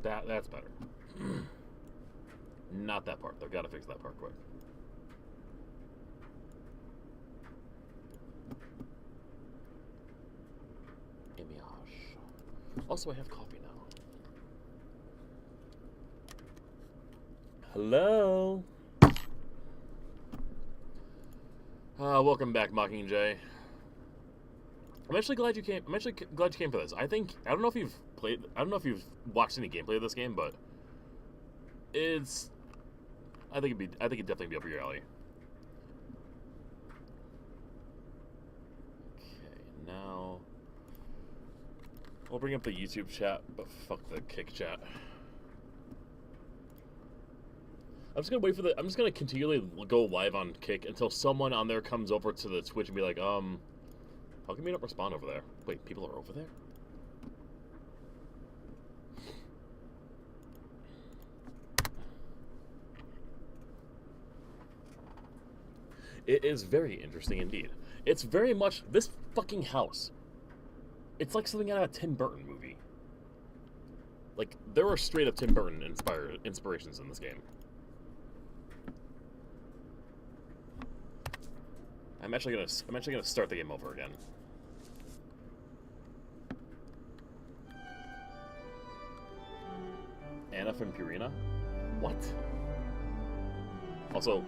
That's better. Not that part, though. Gotta fix that part quick. Image. Also, I have coffee now. Hello? Welcome back, Mockingjay. I'm actually glad you came. I'm actually glad you came for this. I don't know if you've watched any gameplay of this game, but I think it'd definitely be up your alley. Okay, now we'll bring up the YouTube chat, but fuck the Kick chat. I'm just gonna continually go live on Kick until someone on there comes over to the Twitch and be like, how come you don't respond over there? Wait, people are over there? It is very interesting indeed. It's very much this fucking house. It's like something out of a Tim Burton movie. Like, there are straight up Tim Burton inspirations in this game. I'm actually gonna start the game over again. Anna from Purina? What? Also,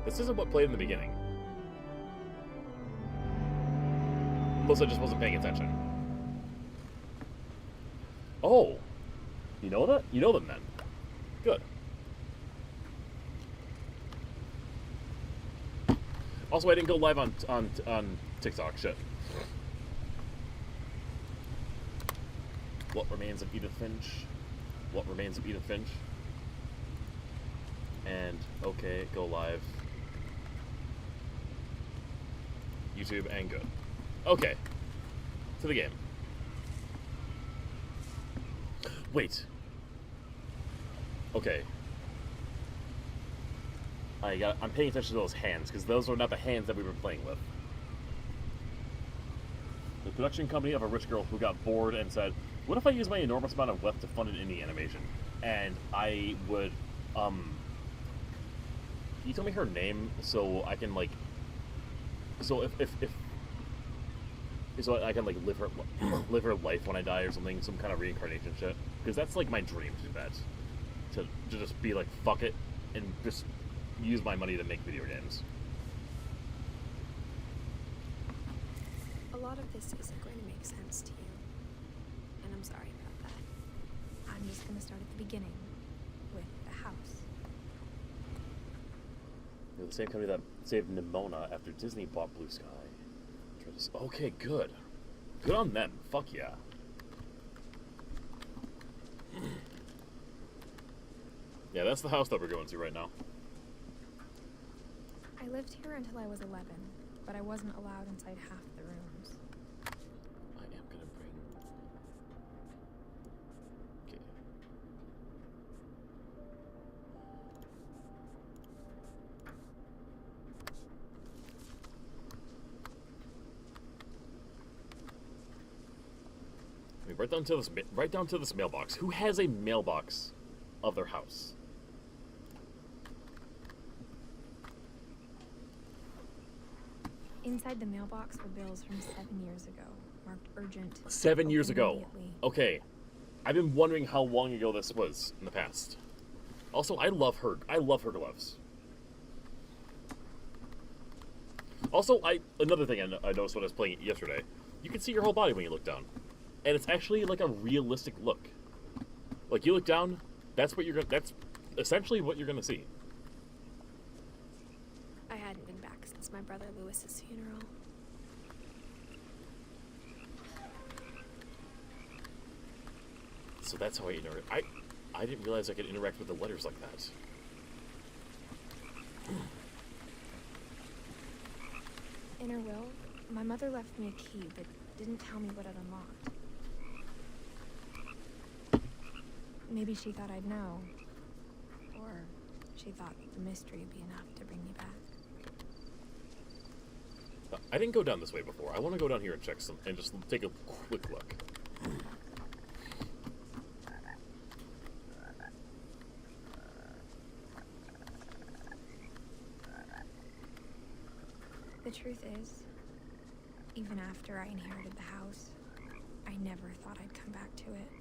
this isn't what played in the beginning. Unless I just wasn't paying attention. Oh! You know that? You know them then. Good. Also, I didn't go live on TikTok. Shit. What remains of Edith Finch? What remains of Edith Finch? And okay, go live. YouTube and good. Okay. To the game. Wait. Okay. I'm paying attention to those hands, because those are not the hands that we were playing with. The production company of a rich girl who got bored and said, what if I use my enormous amount of wealth to fund an indie animation? And I would, can you tell me her name so I can, like, so so I can, like, live her life when I die or something, some kind of reincarnation shit? Because that's, like, my dream to that. To just be like, fuck it, and just use my money to make video games. A lot of this isn't going to make sense to you, and I'm sorry about that. I'm just going to start at the beginning, with the house. They're the same company that saved Nimona after Disney bought Blue Sky. Okay, good. Good on them. Fuck yeah. Yeah, that's the house that we're going to right now. I lived here until I was 11, but I wasn't allowed inside half the rooms. I am gonna bring... Okay. I mean, right down to this mailbox. Who has a mailbox of their house? Inside the mailbox were bills from 7 years ago, marked urgent. 7 years ago. Okay. I've been wondering how long ago this was in the past. Also, I love her gloves. Also, another thing I noticed when I was playing it yesterday, you can see your whole body when you look down. And it's actually like a realistic look. Like, you look down, that's essentially what you're gonna see. I hadn't been back since my brother Lewis's funeral. So that's how I interact. I didn't realize I could interact with the letters like that. In her will, my mother left me a key, but didn't tell me what it unlocked. Maybe she thought I'd know. Or she thought the mystery would be enough to bring me back. I didn't go down this way before. I want to go down here and check and just take a quick look. The truth is, even after I inherited the house, I never thought I'd come back to it.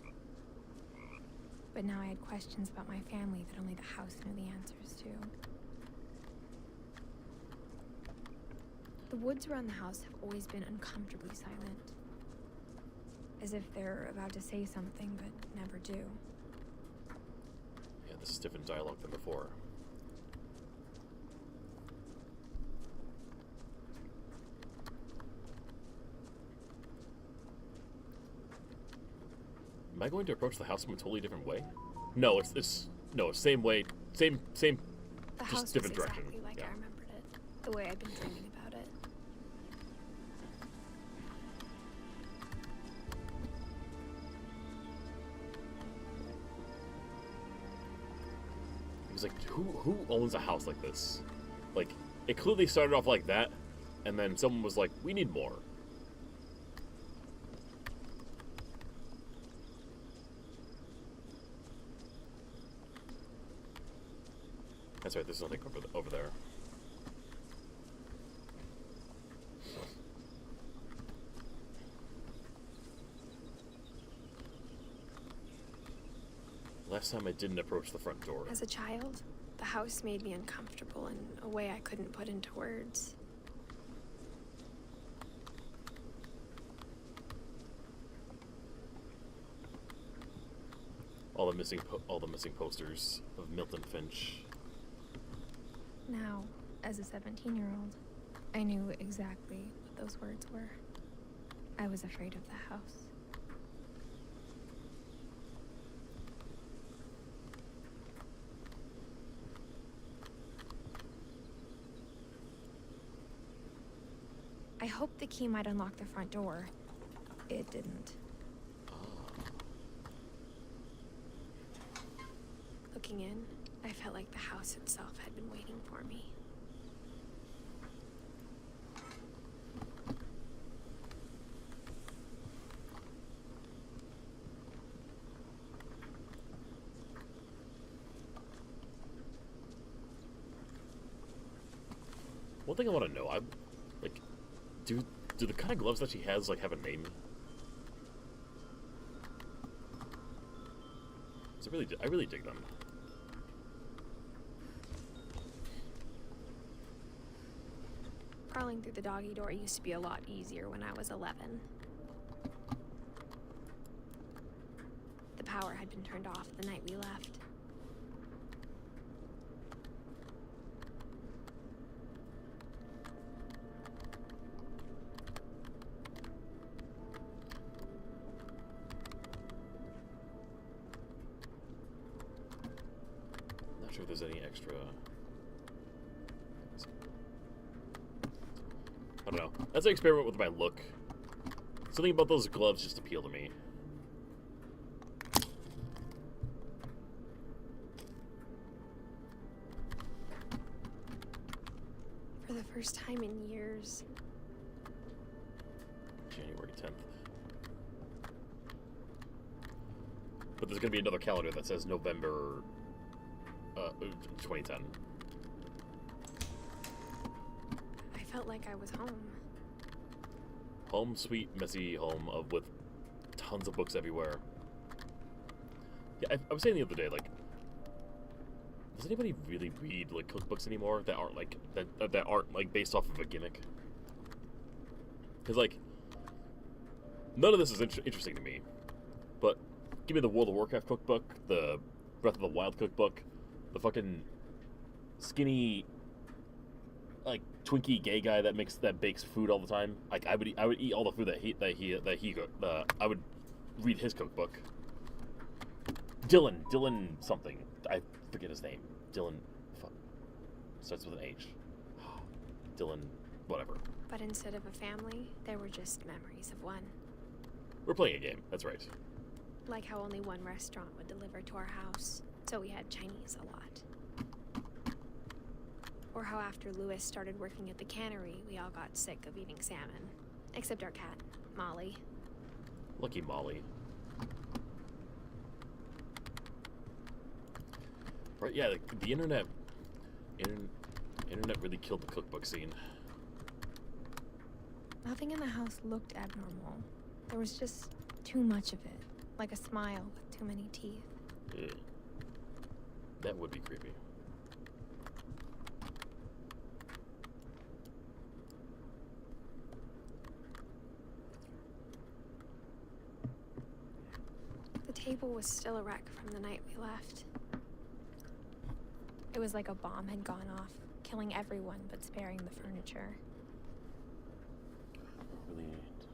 But now I had questions about my family that only the house knew the answers to. The woods around the house have always been uncomfortably silent. As if they're about to say something, but never do. Yeah, this is different dialogue than before. Am I going to approach the house from a totally different way? No, it's same way, same, The just house different was direction. exactly like Yeah. I remembered it, the way I'd been dreaming about it. He's like, who owns a house like this? Like, it clearly started off like that, and then someone was like, we need more. That's right, there's nothing over there. Last time I didn't approach the front door. As a child, the house made me uncomfortable in a way I couldn't put into words. All the missing posters of Milton Finch. Now, as a 17-year-old, I knew exactly what those words were. I was afraid of the house. I hoped the key might unlock the front door. It didn't. Looking in, I felt like the house itself had been waiting for me. One thing I want to know, do the kind of gloves that she has, like, have a name? 'Cause I really dig them. Crawling through the doggy door used to be a lot easier when I was 11. The power had been turned off the night we left. Not sure if there's any extra. I don't know. As I experiment with my look, something about those gloves just appeal to me. For the first time in years, January 10th. But there's going to be another calendar that says November 2010. I felt like I was home. Home, sweet, messy home with tons of books everywhere. Yeah, I was saying the other day, like, does anybody really read, like, cookbooks anymore that aren't, like, that aren't, like, based off of a gimmick? Because, like, none of this is interesting to me. But give me the World of Warcraft cookbook, the Breath of the Wild cookbook, the fucking skinny, like, Twinkie gay guy that bakes food all the time. Like, I would eat all the food I would read his cookbook. Dylan something. I forget his name. Dylan, fuck, starts with an H. Dylan, whatever. But instead of a family, there were just memories of one. We're playing a game. That's right. Like how only one restaurant would deliver to our house, so we had Chinese a lot. Or how after Lewis started working at the cannery, we all got sick of eating salmon. Except our cat, Molly. Lucky Molly. Right, yeah, the internet really killed the cookbook scene. Nothing in the house looked abnormal. There was just too much of it, like a smile with too many teeth. Yeah. That would be creepy. The table was still a wreck from the night we left. It was like a bomb had gone off, killing everyone but sparing the furniture. Really ain't.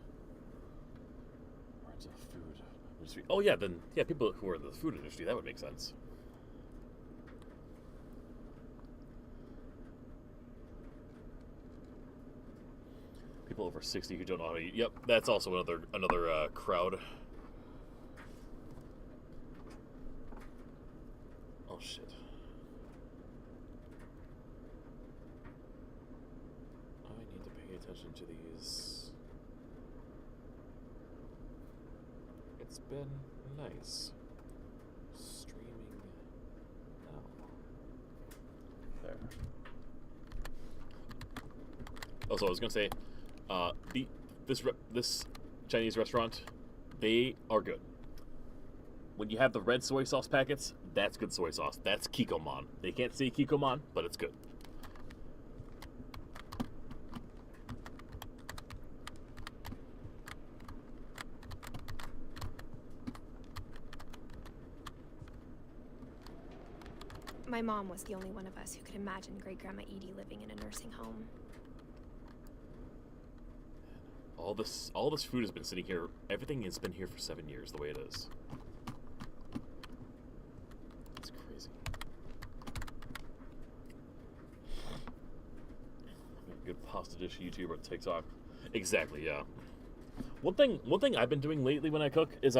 Words of food industry. Oh yeah, then yeah, people who are in the food industry, that would make sense. People over 60 who don't know how to eat. Yep, that's also another crowd. Oh shit. I need to pay attention to these. It's been nice. Streaming now. There. Also, I was gonna say, this Chinese restaurant, they are good. When you have the red soy sauce packets, that's good soy sauce. That's Kikkoman. They can't say Kikkoman, but it's good. My mom was the only one of us who could imagine Great-Grandma Edie living in a nursing home. All this food has been sitting here. Everything has been here for 7 years, the way it is. It's crazy. A good pasta dish YouTuber on TikTok. Exactly, yeah. One thing I've been doing lately when I cook is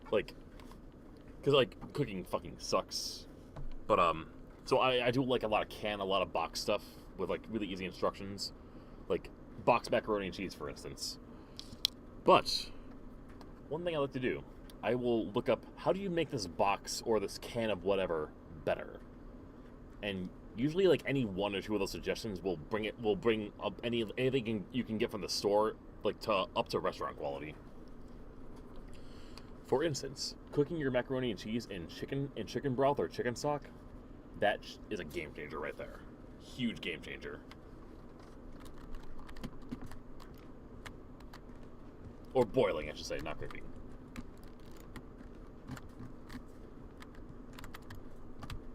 like, cause like cooking fucking sucks. But so I do like a lot of box stuff with like really easy instructions, like box macaroni and cheese, for instance. But one thing I like to do, I will look up how do you make this box or this can of whatever better, and usually like any one or two of those suggestions will bring up anything you can get from the store like up to restaurant quality. For instance, cooking your macaroni and cheese in chicken broth or chicken stock, that is a game changer right there. Huge game changer. Or boiling, I should say, not cooking.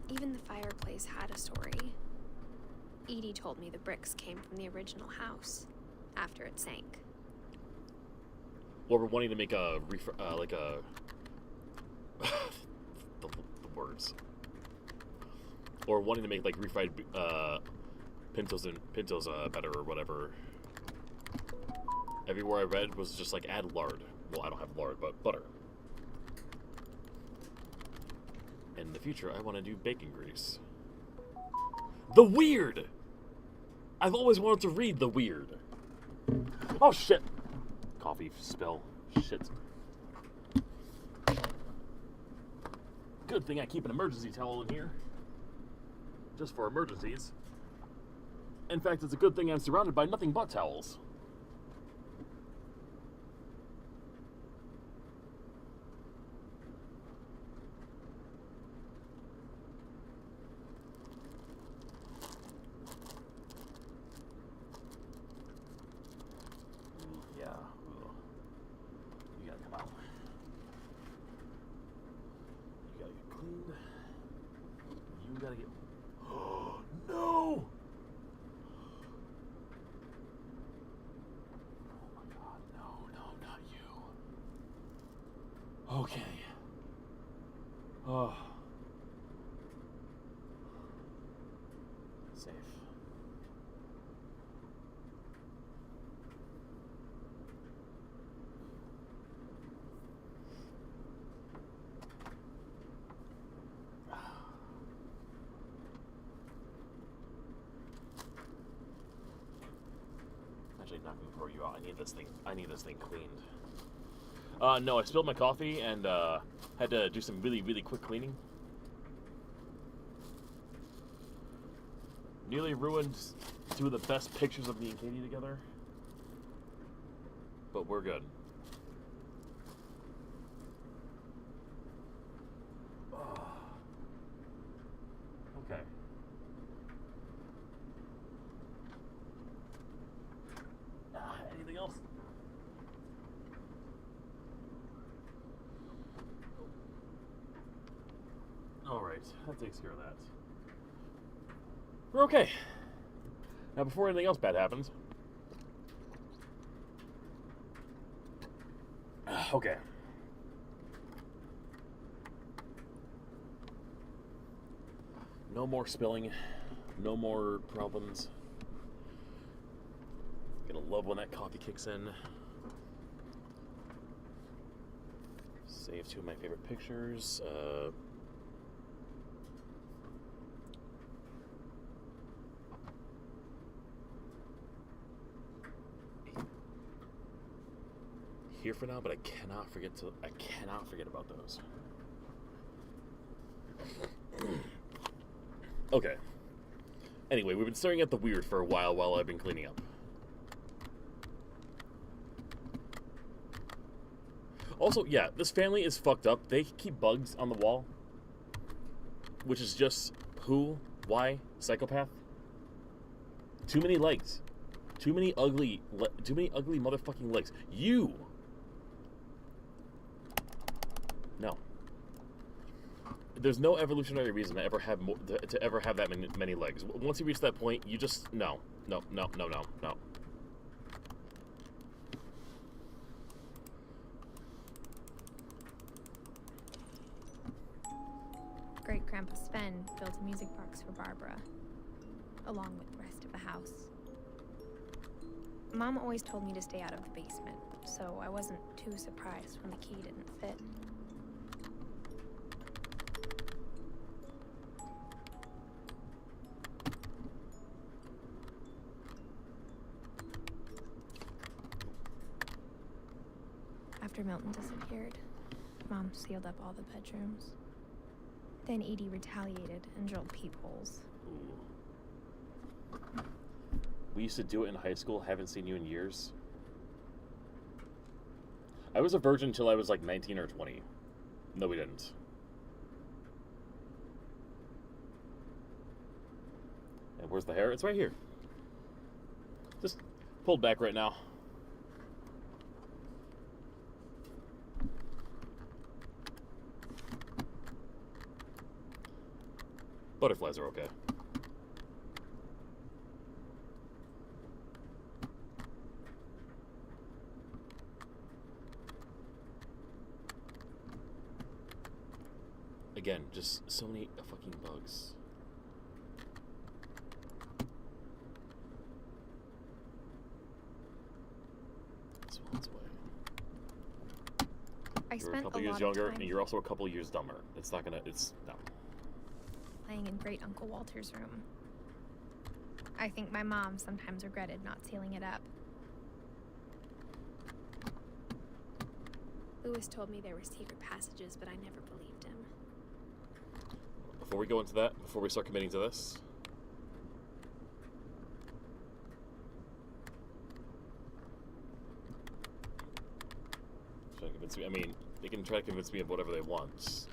Even the fireplace had a story. Edie told me the bricks came from the original house, after it sank. Or we're wanting to make a the words. Or wanting to make like refried pintos better or whatever. Everywhere I read was just like add lard. Well, I don't have lard, but butter. In the future, I want to do bacon grease. The Weird! I've always wanted to read The Weird. Oh shit! Coffee spill. Shit. Good thing I keep an emergency towel in here. Just for emergencies. In fact, it's a good thing I'm surrounded by nothing but towels. Yeah. You gotta come out. You gotta get cleaned. You gotta get... No! Oh my god, no, not you. Okay. Oh. Safe. Actually, not gonna throw you out. I need this thing cleaned. No, I spilled my coffee and had to do some really, really quick cleaning. Nearly ruined two of the best pictures of me and Katie together. but we're good. Okay. Anything else? Alright, that takes care of that. We're okay. Now, before anything else bad happens... Okay. No more spilling. No more problems. Gonna love when that coffee kicks in. Save two of my favorite pictures. Here for now, but I cannot forget about those. Okay. Anyway, we've been staring at the weird for a while I've been cleaning up. Also, yeah, this family is fucked up. They keep bugs on the wall, which is just who, why, psychopath. Too many legs. Too many ugly motherfucking legs. You. No. There's no evolutionary reason to ever have that many legs. Once you reach that point, you just no. Great-Grandpa Sven built a music box for Barbara, along with the rest of the house. Mom always told me to stay out of the basement, so I wasn't too surprised when the key didn't fit. After Milton disappeared, Mom sealed up all the bedrooms. Then Edie retaliated and drilled peepholes. Ooh. We used to do it in high school. Haven't seen you in years. I was a virgin until I was like 19 or 20. No, we didn't. And where's the hair? It's right here. Just pulled back right now. Butterflies are okay. Again, just so many fucking bugs. This one's away. You're a couple years younger, and you're also a couple years dumber. It's not gonna. It's no. Playing in Great Uncle Walter's room. I think my mom sometimes regretted not sealing it up. Lewis told me there were secret passages, but I never believed him. Before we go into that, before we start committing to this, trying to convince me. I mean, they can try to convince me of whatever they want.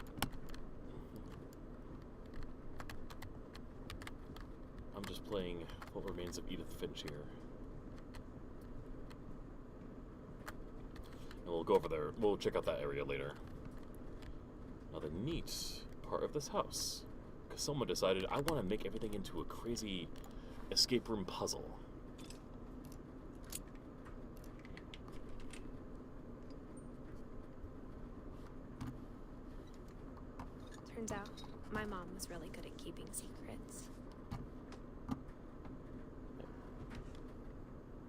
I'm just playing What Remains of Edith Finch here. And we'll go over there. We'll check out that area later. Now the neat part of this house, because someone decided I want to make everything into a crazy escape room puzzle. Turns out, my mom was really good at keeping secrets.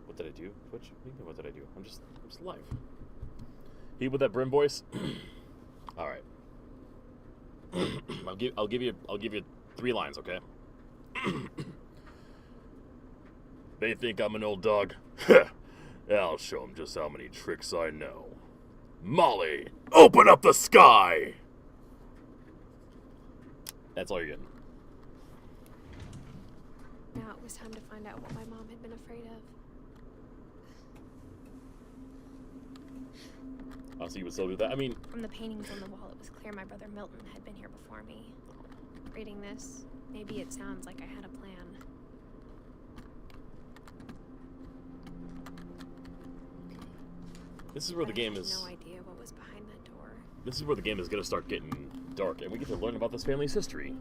What did I do? Twitch? What do you mean, what did I do? I'm just live. He with that brim voice? Alright. I'll give you 3 lines, okay? They think I'm an old dog. I'll show them just how many tricks I know. Molly, open up the sky! That's all you're getting. Now it was time to find out what my mom had been afraid of. Oh, so you would still do that? I mean... From the paintings on the wall, it was clear my brother Milton had been here before me. Reading this, maybe it sounds like I had a plan. This is where the game is... I had no idea what was behind that door. This is where the game is going to start getting dark, and we get to learn about this family's history.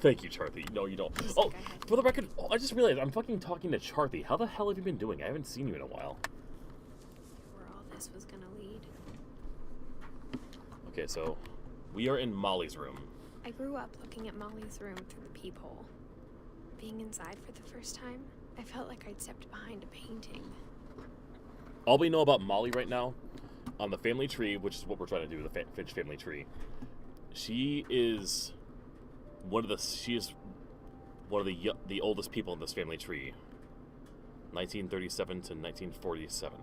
Thank you, Charthy. No, you don't. Oh, for the record, I just realized I'm fucking talking to Charthy. How the hell have you been doing? I haven't seen you in a while. Where all this was gonna lead. Okay, so we are in Molly's room. I grew up looking at Molly's room through the peephole. Being inside for the first time, I felt like I'd stepped behind a painting. All we know about Molly right now, on the family tree, which is what we're trying to do, the Finch family tree, she is one of the oldest people in this family tree. 1937 to 1947.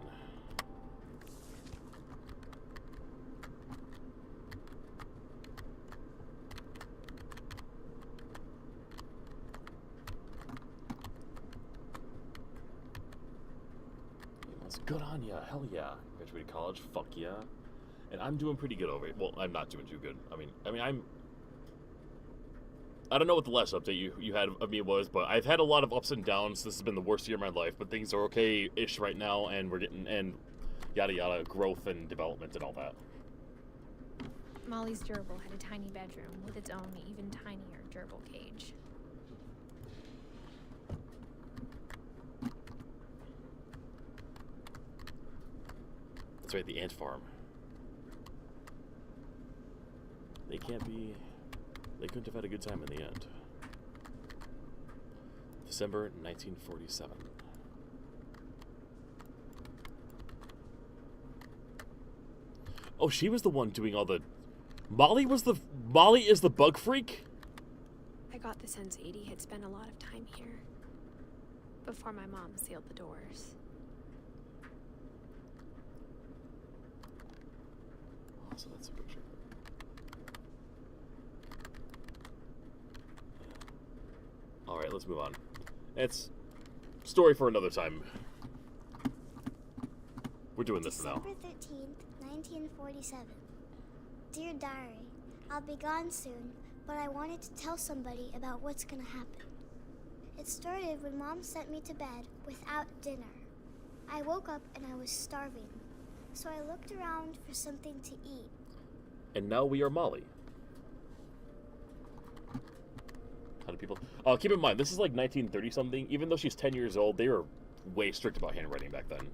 Good on ya, hell yeah. Graduated college, fuck yeah. And I'm doing pretty good over it. Well, I'm not doing too good. I don't know what the last update you had of me was, but I've had a lot of ups and downs. This has been the worst year of my life, but things are okay-ish right now, and we're getting, and yada yada, growth and development and all that. Molly's gerbil had a tiny bedroom with its own even tinier gerbil cage. That's right, the ant farm. They couldn't have had a good time in the end. December 1947. Oh, she was the one doing all the... Molly is the bug freak? I got the sense Edie had spent a lot of time here. Before my mom sealed the doors. Oh, so that's a picture. Alright, let's move on. It's story for another time. We're doing this now. December 13th, 1947. Dear Diary, I'll be gone soon, but I wanted to tell somebody about what's gonna happen. It started when Mom sent me to bed without dinner. I woke up and I was starving, so I looked around for something to eat. And now we are Molly. How do people... keep in mind, this is like 1930-something. Even though she's 10 years old, they were way strict about handwriting back then.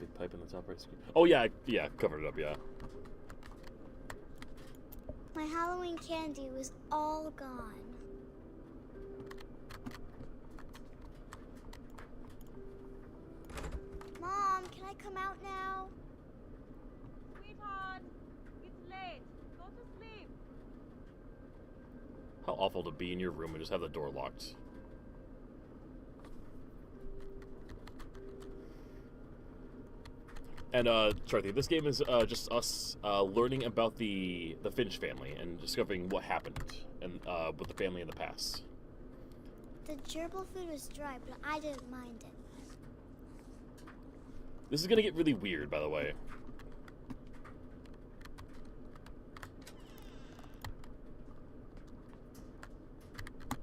Big pipe in the top right screen. Oh, yeah, covered it up, yeah. My Halloween candy was all gone. Mom, can I come out now? Sweetheart, it's late. Go to sleep. How awful to be in your room and just have the door locked. And, Charthy, this game is just us learning about the Finch family and discovering what happened and with the family in the past. The gerbil food was dry, but I didn't mind it. This is gonna get really weird, by the way.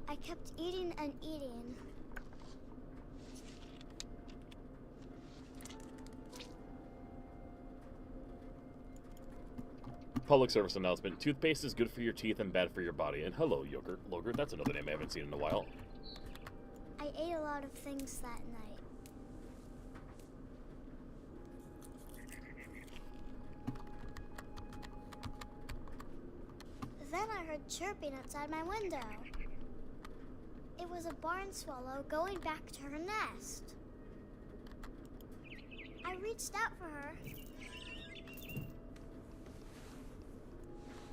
I kept eating and eating. Public service announcement. Toothpaste is good for your teeth and bad for your body. And hello, Yogurt. That's another name I haven't seen in a while. I ate a lot of things that night. Then I heard chirping outside my window. It was a barn swallow going back to her nest. I reached out for her.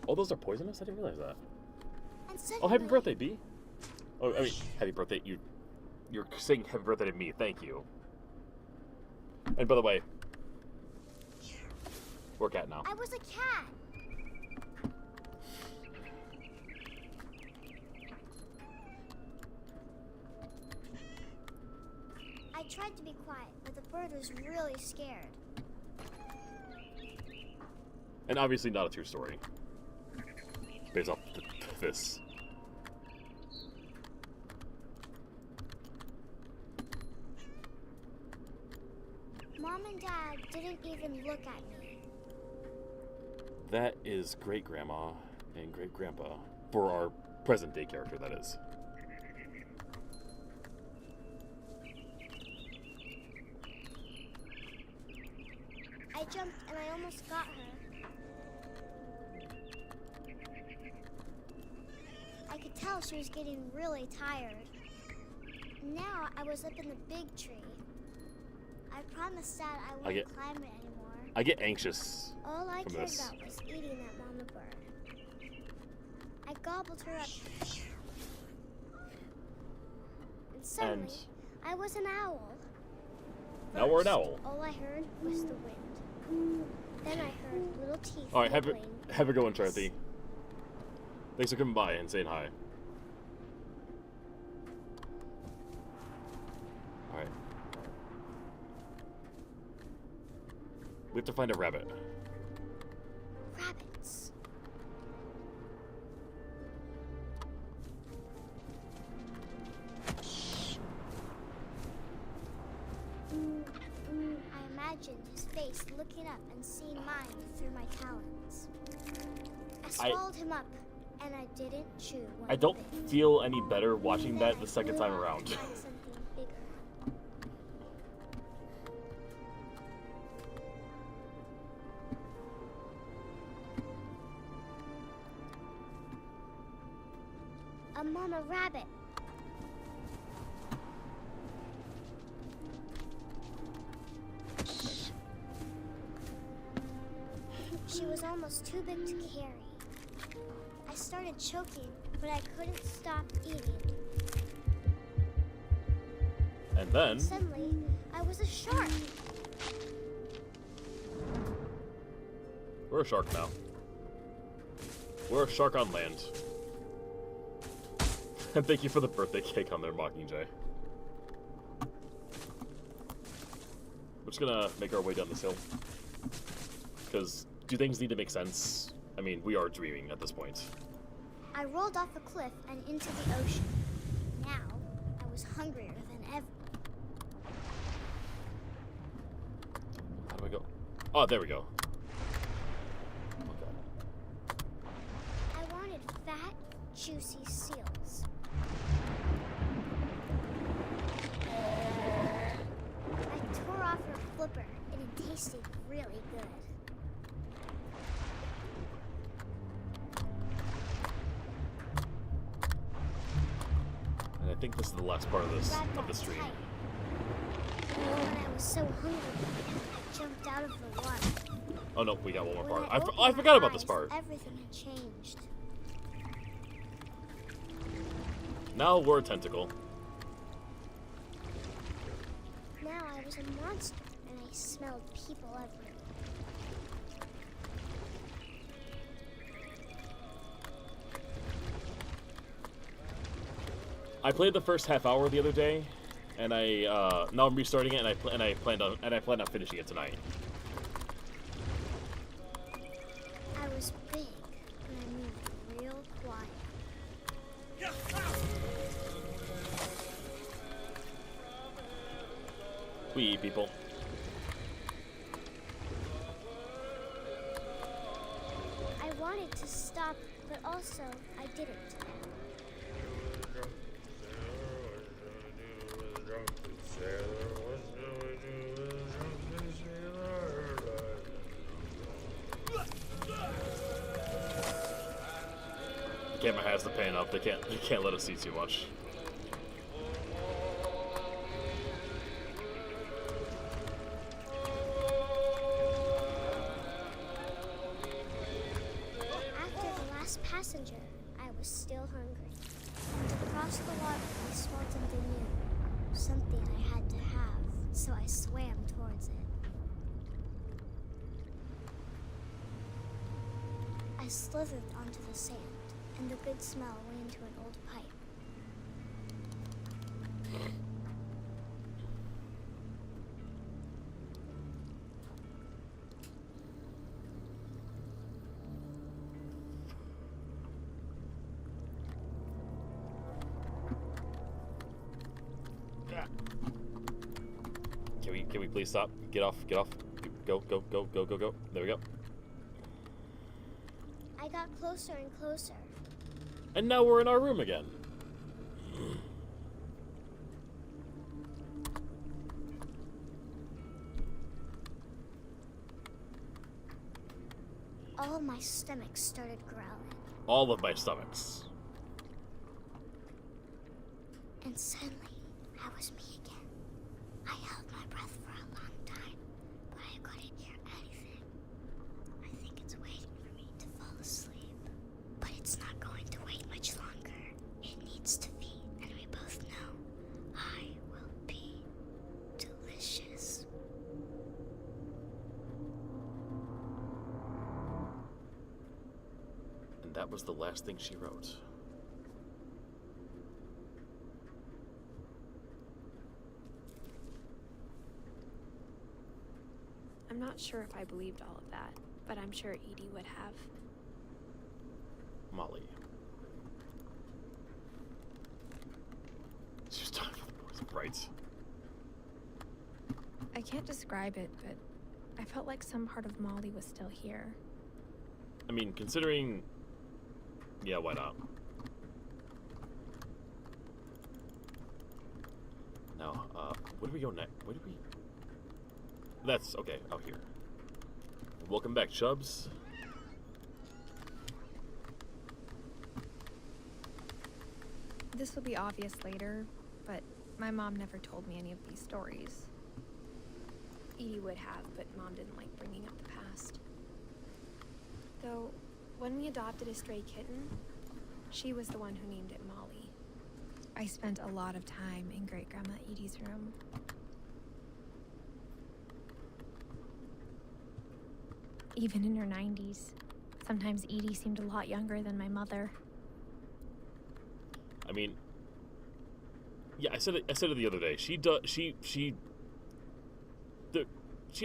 Oh, those are poisonous? I didn't realize that. And suddenly, Oh, happy birthday, B. Oh, I mean, happy birthday. You're saying happy birthday to me. Thank you. And by the way, Or cat now. I was a cat. I tried to be quiet, but the bird was really scared. And obviously not a true story. Based off this. Mom and Dad didn't even look at me. That is great-grandma and great-grandpa. For our present-day character, that is. I jumped and I almost got her. I could tell she was getting really tired. Now I was up in the big tree. I promised Dad I wouldn't climb it anymore. I get anxious All I from cared this. about was eating that mama bird. I gobbled her up. And suddenly, I was an owl. Now we're an First, owl. All I heard was the wind. Then I heard little teeth. Alright, have nibbling a good one, grass. Charthy. Thanks for coming by and saying hi. Alright. We have to find a rabbit. Rabbits. I imagined his face looking up and seeing mine through my talons. I swallowed him up, and I didn't chew one I don't bit. feel any better watching Then that I the second flew time off around. to find something bigger. A mama rabbit. She was almost too big to carry. I started choking, but I couldn't stop eating. And then, Suddenly, I was a shark. we're a shark now. We're a shark on land. And thank you for the birthday cake on there, Mockingjay. We're just gonna make our way down this hill. Because do things need to make sense? I mean, we are dreaming at this point. I rolled off a cliff and into the ocean. Now, I was hungrier than ever. How do I go? Oh, there we go. Okay. I wanted fat, juicy seals. I tore off her flipper, and it tasted really good. And I think this is the last part of this Grabbed of the that stream. tight. When I was so hungry, I jumped out of the water. Oh no, we got one more When part. I opened I my forgot about this eyes, part. Everything had changed. Now we're a tentacle. Now I was a monster, and I smelled people everywhere. I played the first half hour the other day, and now I'm restarting it, and I plan on finishing it tonight. I was big, and I moved real quiet. We eat people. I wanted to stop, but also I didn't. The camera has the pan up. They can't let us see too much. After the last passenger, I was still hungry. Across the water, I smelled something new. Something I had to have, so I swam towards it. I slithered onto the sand, and the good smell went into an old pipe. Can we please stop? Get off. Go. There we go. I got closer and closer. And now we're in our room again. All of my stomach started growling. All of my stomachs. And suddenly, I was me again. I held my breath for a long time, but I couldn't hear anything. I think it's waiting for me to fall asleep. But it's not going to wait much longer. It needs to feed, and we both know I will be delicious. And that was the last thing she wrote. I'm not sure if I believed all of that, but I'm sure Edie would have. Molly. She's talking about the right. I can't describe it, but I felt like some part of Molly was still here. I mean, considering... Yeah, why not? Now, where do we go next? Where do we... That's... okay, out here. Welcome back, Chubbs. This will be obvious later, but my mom never told me any of these stories. Edie would have, but Mom didn't like bringing up the past. Though, when we adopted a stray kitten, she was the one who named it Molly. I spent a lot of time in Great-Grandma Edie's room. Even in her 90s, sometimes Edie seemed a lot younger than my mother. I mean... Yeah, I said it the other day. She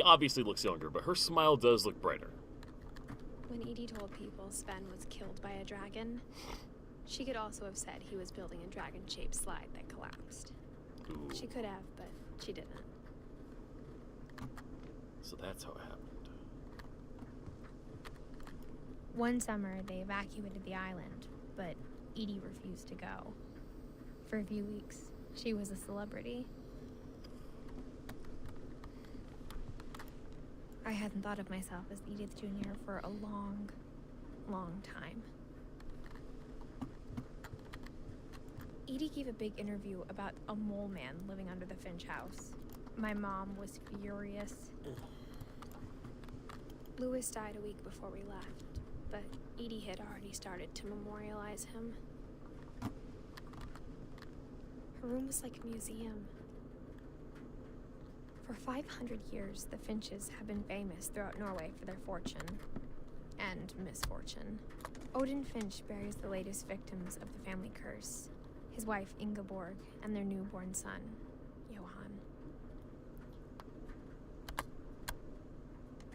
obviously looks younger, but her smile does look brighter. When Edie told people Sven was killed by a dragon, she could also have said he was building a dragon-shaped slide that collapsed. Ooh. She could have, but she didn't. So that's how it happened. One summer, they evacuated the island, but Edie refused to go. For a few weeks, she was a celebrity. I hadn't thought of myself as Edith Jr. for a long, long time. Edie gave a big interview about a mole man living under the Finch house. My mom was furious. Lewis died a week before we left, but Edie had already started to memorialize him. Her room was like a museum. For 500 years, the Finches have been famous throughout Norway for their fortune and misfortune. Odin Finch buries the latest victims of the family curse, his wife Ingeborg and their newborn son, Johan.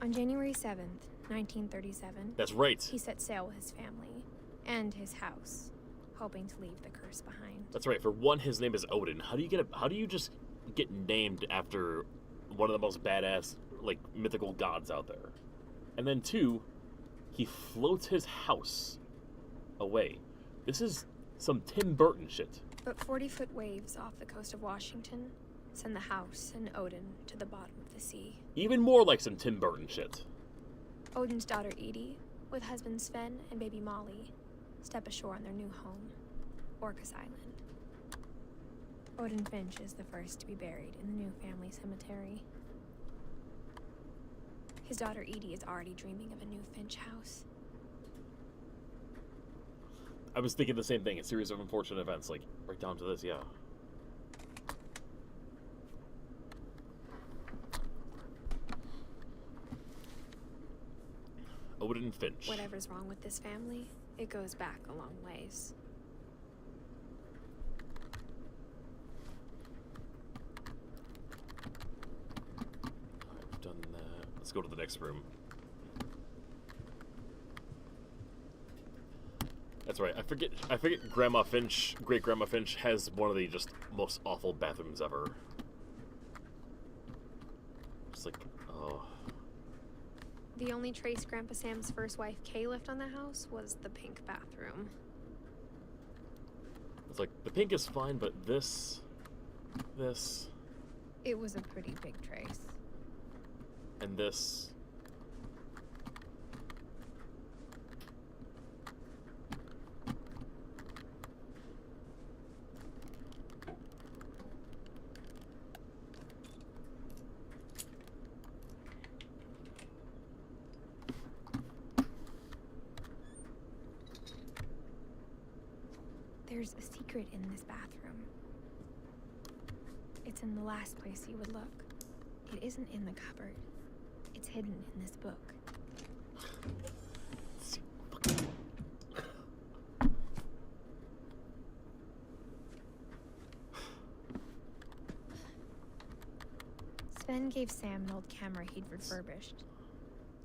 On January 7th, 1937, That's right. he set sail with his family and his house, hoping to leave the curse behind. That's right. For one, his name is Odin. How do you just get named after one of the most badass, like, mythical gods out there? And then two, he floats his house away. This is some Tim Burton shit. But 40-foot waves off the coast of Washington send the house and Odin to the bottom of the sea. Even more like some Tim Burton shit. Odin's daughter Edie, with husband Sven and baby Molly, step ashore on their new home, Orcas Island. Odin Finch is the first to be buried in the new family cemetery. His daughter Edie is already dreaming of a new Finch house. I was thinking the same thing. A series of unfortunate events, like, right down to this, yeah. in Finch. Whatever's wrong with this family, it goes back a long ways. I've done that. Let's go to the next room. That's right. I forget Grandma Finch, Great Grandma Finch, has one of the just most awful bathrooms ever. It's like, oh. The only trace Grandpa Sam's first wife, Kay, left on the house was the pink bathroom. It's like, the pink is fine, but this... It was a pretty big trace. And this... There's a secret in this bathroom. It's in the last place you would look. It isn't in the cupboard. It's hidden in this book. Sven gave Sam an old camera he'd refurbished.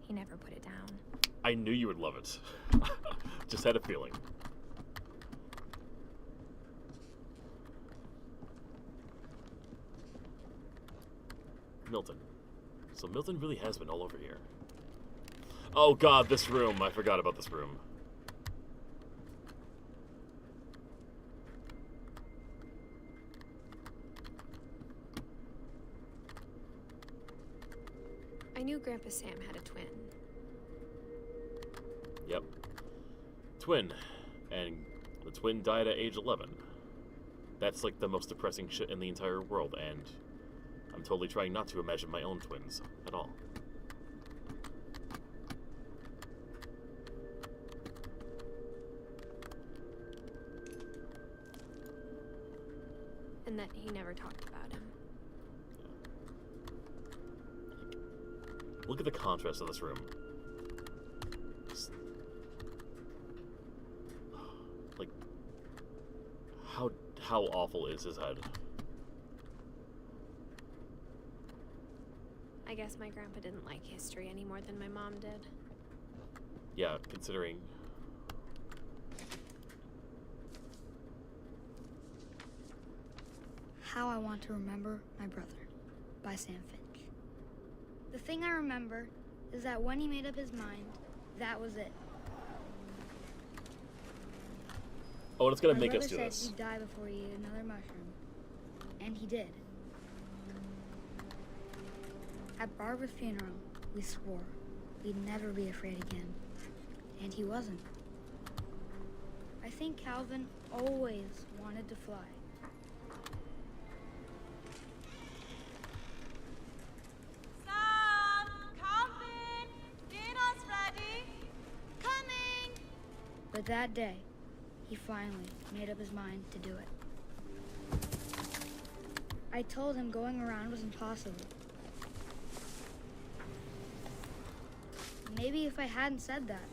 He never put it down. I knew you would love it. Just had a feeling. Milton. So Milton really has been all over here. Oh god, this room. I forgot about this room. I knew Grandpa Sam had a twin. Yep. Twin. And the twin died at age 11. That's like the most depressing shit in the entire world, and I'm totally trying not to imagine my own twins at all. And that he never talked about him. Look at the contrast of this room. Like, how awful is his head? I guess my grandpa didn't like history any more than my mom did. Yeah, considering... How I Want to Remember My Brother by Sam Finch. The thing I remember is that when he made up his mind, that was it. Oh, and it's gonna My make brother us do said this. he'd die before he ate another mushroom. And he did. At Barbara's funeral, we swore we'd never be afraid again. And he wasn't. I think Calvin always wanted to fly. Sam! Calvin! Dinner's ready! Coming! But that day, he finally made up his mind to do it. I told him going around was impossible. Maybe if I hadn't said that,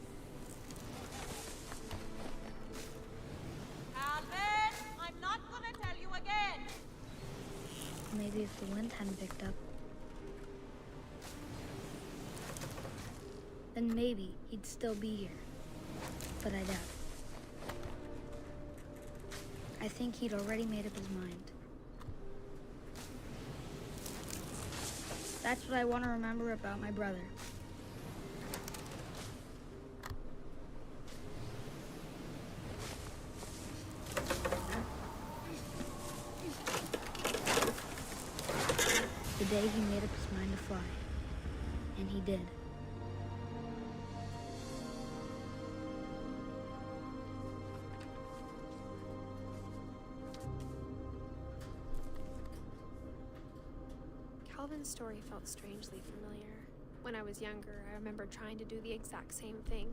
Calvin! I'm not gonna tell you again! maybe if the wind hadn't picked up, then maybe he'd still be here. But I doubt it. I think he'd already made up his mind. That's what I want to remember about my brother. The day he made up his mind to fly. And he did. Calvin's story felt strangely familiar. When I was younger, I remember trying to do the exact same thing.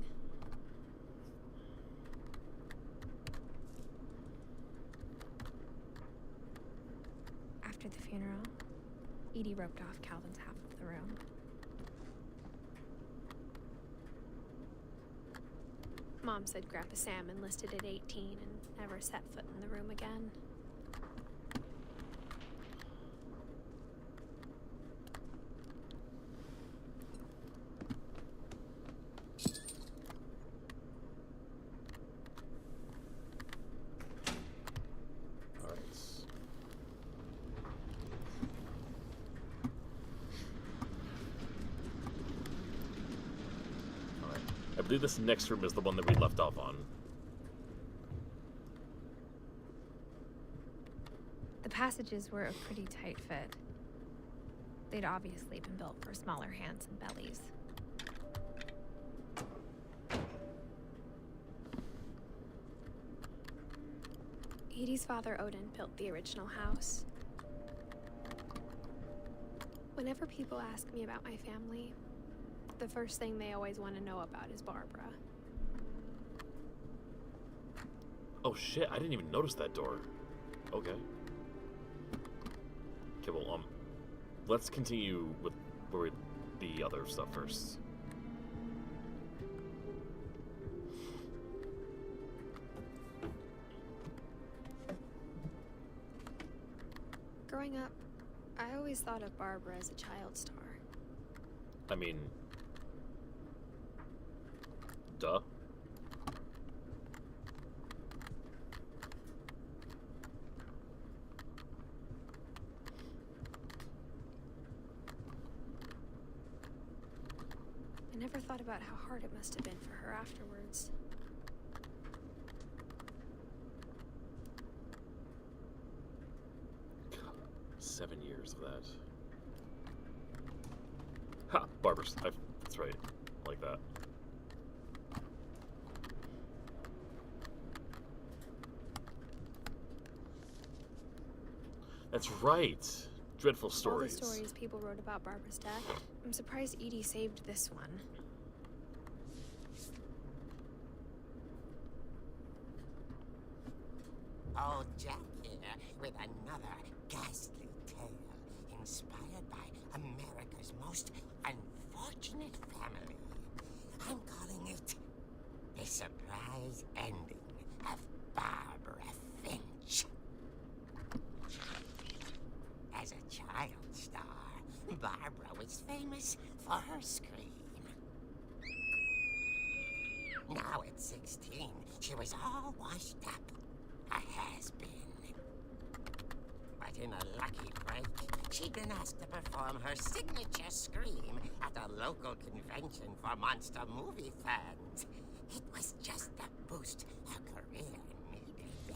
After the funeral, Edie roped off Calvin's half of the room. Mom said Grandpa Sam enlisted at 18 and never set foot in the room again. I believe this next room is the one that we left off on. The passages were a pretty tight fit. They'd obviously been built for smaller hands and bellies. Edie's father, Odin, built the original house. Whenever people ask me about my family, the first thing they always want to know about is Barbara. Oh shit, I didn't even notice that door. Okay. Okay, well, let's continue with the other stuff first. Growing up, I always thought of Barbara as a child star. I mean, duh. I never thought about how hard it must have been for her afterwards. God, 7 years of that. Ha! Barbara's. That's right. Like that. That's right. Dreadful stories. All the stories people wrote about Barbara's death. I'm surprised Edie saved this one. Old Jack here with another ghastly tale inspired by America's most unfortunate family. I'm calling it The Surprise Ending of Barbara Finch. As a child star, Barbara was famous for her scream. Now at 16, she was all washed up. A has-been. But in a lucky break, she'd been asked to perform her signature scream at a local convention for monster movie fans. It was just the boost her career needed.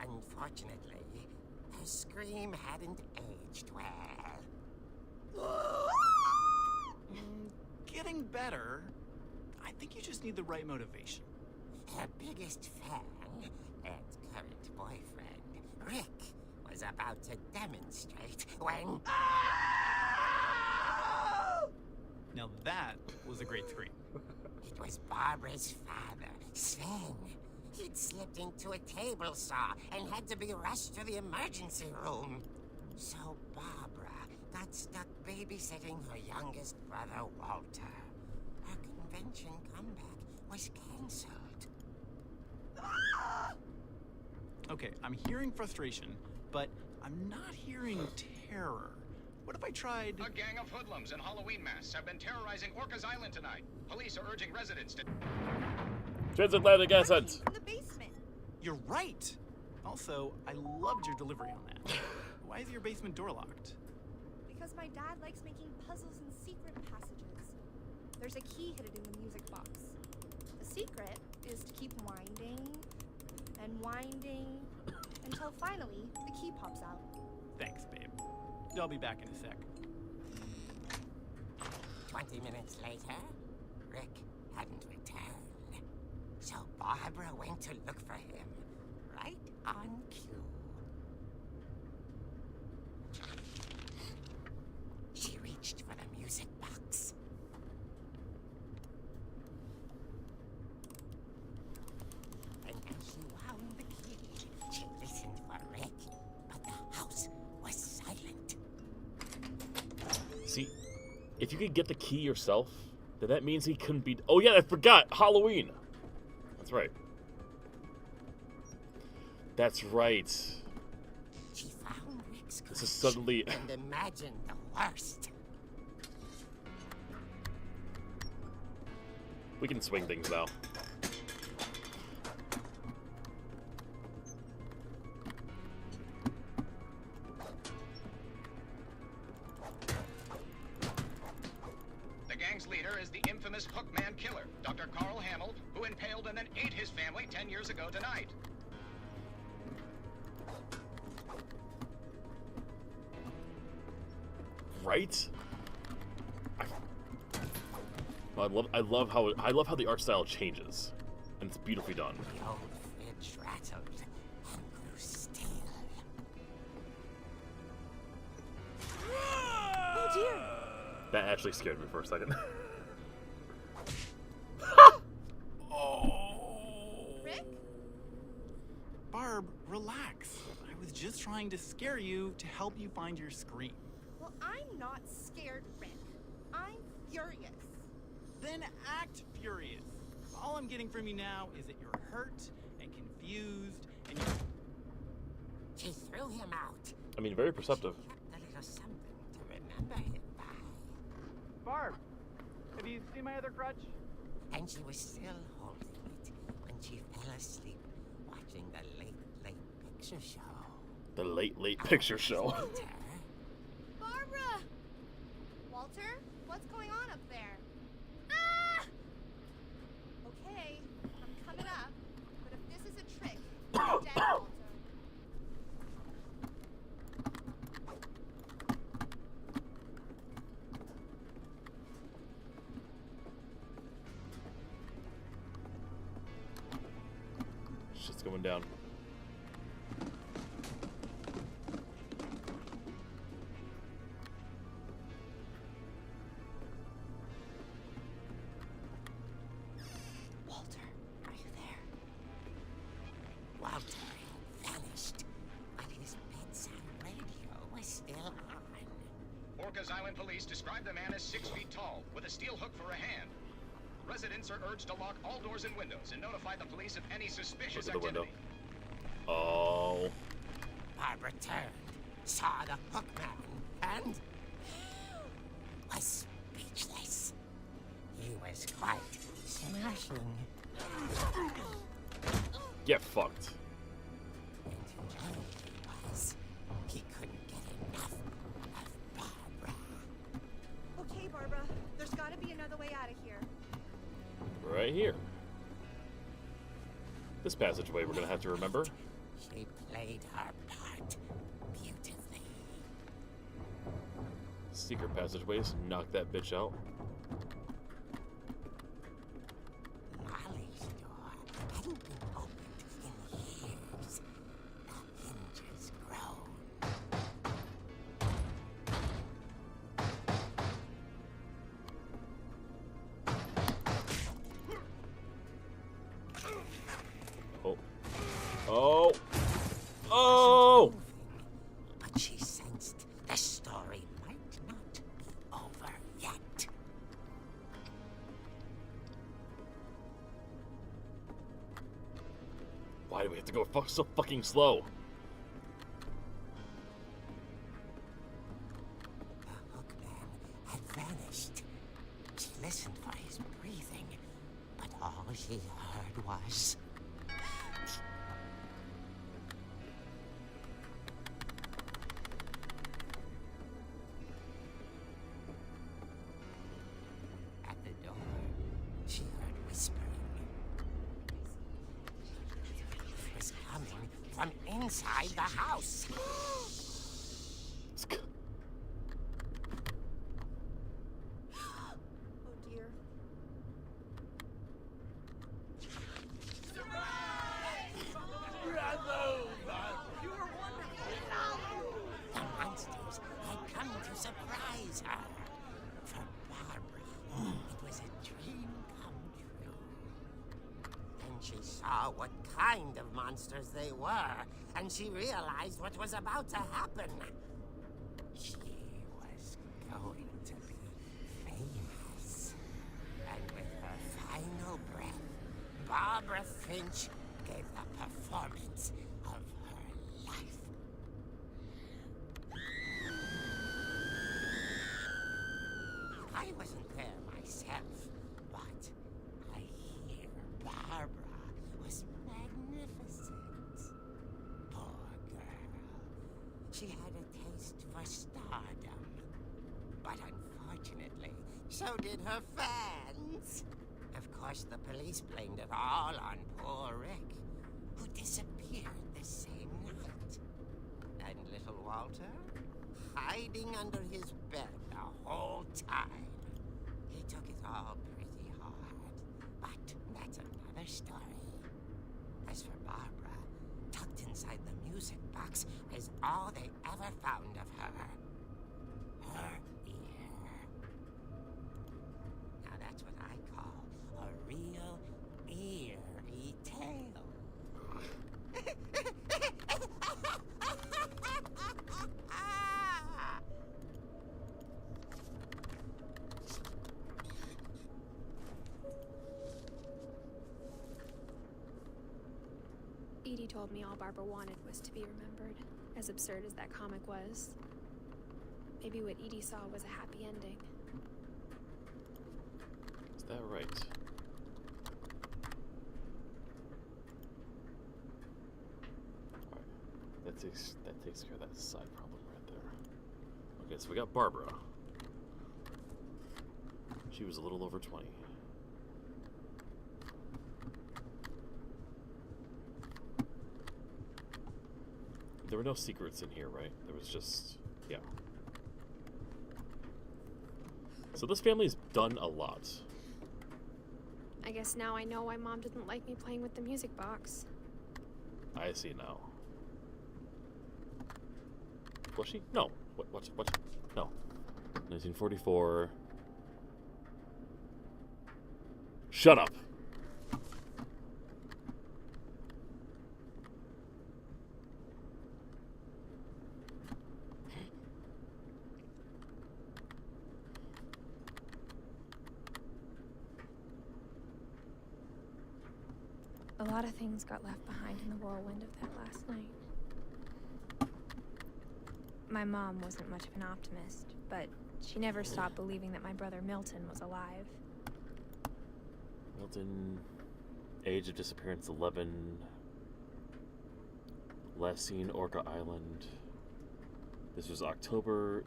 Unfortunately, her scream hadn't aged well. Getting better. I think you just need the right motivation. Her biggest fan and current boyfriend, Rick, was about to demonstrate when... Now that was a great scream. It was Barbara's father, Sven. He'd slipped into a table saw and had to be rushed to the emergency room. So Barbara got stuck babysitting her youngest brother, Walter. Her convention comeback was cancelled. Okay, I'm hearing frustration, but I'm not hearing terror. What if I tried... A gang of hoodlums in Halloween masks have been terrorizing Orcas Island tonight. Police are urging residents to... Transatlantic ascent. In the basement. You're right! Also, I loved your delivery on that. Why is your basement door locked? Because my dad likes making puzzles and secret passages. There's a key hidden in the music box. The secret is to keep winding and winding until finally the key pops out. Thanks, babe. I'll be back in a sec. 20 minutes later, Rick hadn't returned. So Barbara went to look for him, right on cue. She reached for the music box. And as she wound the key, she listened for Rick, but the house was silent. See, if you could get the key yourself, then that means he couldn't be... Oh yeah, I forgot! Halloween! right. That's right. She found Rick's This is crutch suddenly... and imagined the worst. We can swing things now. The gang's leader is the infamous Hookman killer, Dr. Carl Hamill, who impaled and then ate his family 10 years ago tonight. Right? I love how the art style changes, and it's beautifully done. The old Finch rattled and grew still. Oh dear! That actually scared me for a second. Rick? Barb, relax. I was just trying to scare you to help you find your screen. Well, I'm not scared, Rick. I'm furious. Then act furious. All I'm getting from you now is that you're hurt and confused and you... She threw him out. I mean, very perceptive. She kept a little something to remember him by. Barb, have you seen my other crutch? And she was still holding it when she fell asleep watching the late picture show. The late picture show. Later, Barbara! Walter, what's going on up there? Ah! Okay, I'm coming up, but if this is a trick, you're dead, Walter. Shit's going down. Walter, are you there? Walter had vanished, but his bedside radio was still on. Orcas Island police describe the man as 6 feet tall, with a steel hook for a hand. Residents are urged to lock all doors and windows and notify the police of any suspicious Look at the window. activity. Oh. Barbara turned, saw the hookman, and was speechless. He was quite smashing. Get fucked. And who he was, he couldn't get enough of Barbara. Okay, Barbara, there's gotta be another way out of here. Right here. This passageway we're gonna have to remember. She played her part beautifully. Secret passageways. Knock that bitch out. Molly's door hadn't been opened in years. The hinges groaned. Oh. Oh. Oh! But she sensed the story might not be over yet. Why do we have to go so fucking slow? The hookman had vanished. She listened for his breathing, but all she heard was... At the door, she heard whispering. It was coming from inside the house. Oh dear. The monsters had come to surprise her. For Barbara, it was a dream come true. Then she saw what kind of monsters they were, and she realized what was about to happen. She was going to be famous. And with her final breath, Barbara Finch gave the performance of her life. I wasn't there myself, but I hear Barbara was magnificent. Poor girl. She had a taste for stardom. But unfortunately, so did her fans. Of course, the police blamed it all on poor Rick, who disappeared the same night. And little Walter, hiding under his bed the whole time. He took it all pretty hard, but that's another story. As for Barbara, tucked inside the music box is all they ever found of her. Her ear. Now that's what I call a real eerie tale. Edie told me all Barbara wanted was to be remembered, as absurd as that comic was. Maybe what Edie saw was a happy ending. Is that right? Alright. That takes care of that side problem right there. Okay, so we got Barbara. She was a little over 20. There were no secrets in here, right? There was just... yeah. So this family's done a lot. I guess now I know why Mom didn't like me playing with the music box. I see now. Was she? No. What? No. 1944. Shut up! A lot of things got left behind in the whirlwind of that last night. My mom wasn't much of an optimist, but she never stopped believing that my brother Milton was alive. Milton, age of disappearance 11. Last seen Orca Island. This was October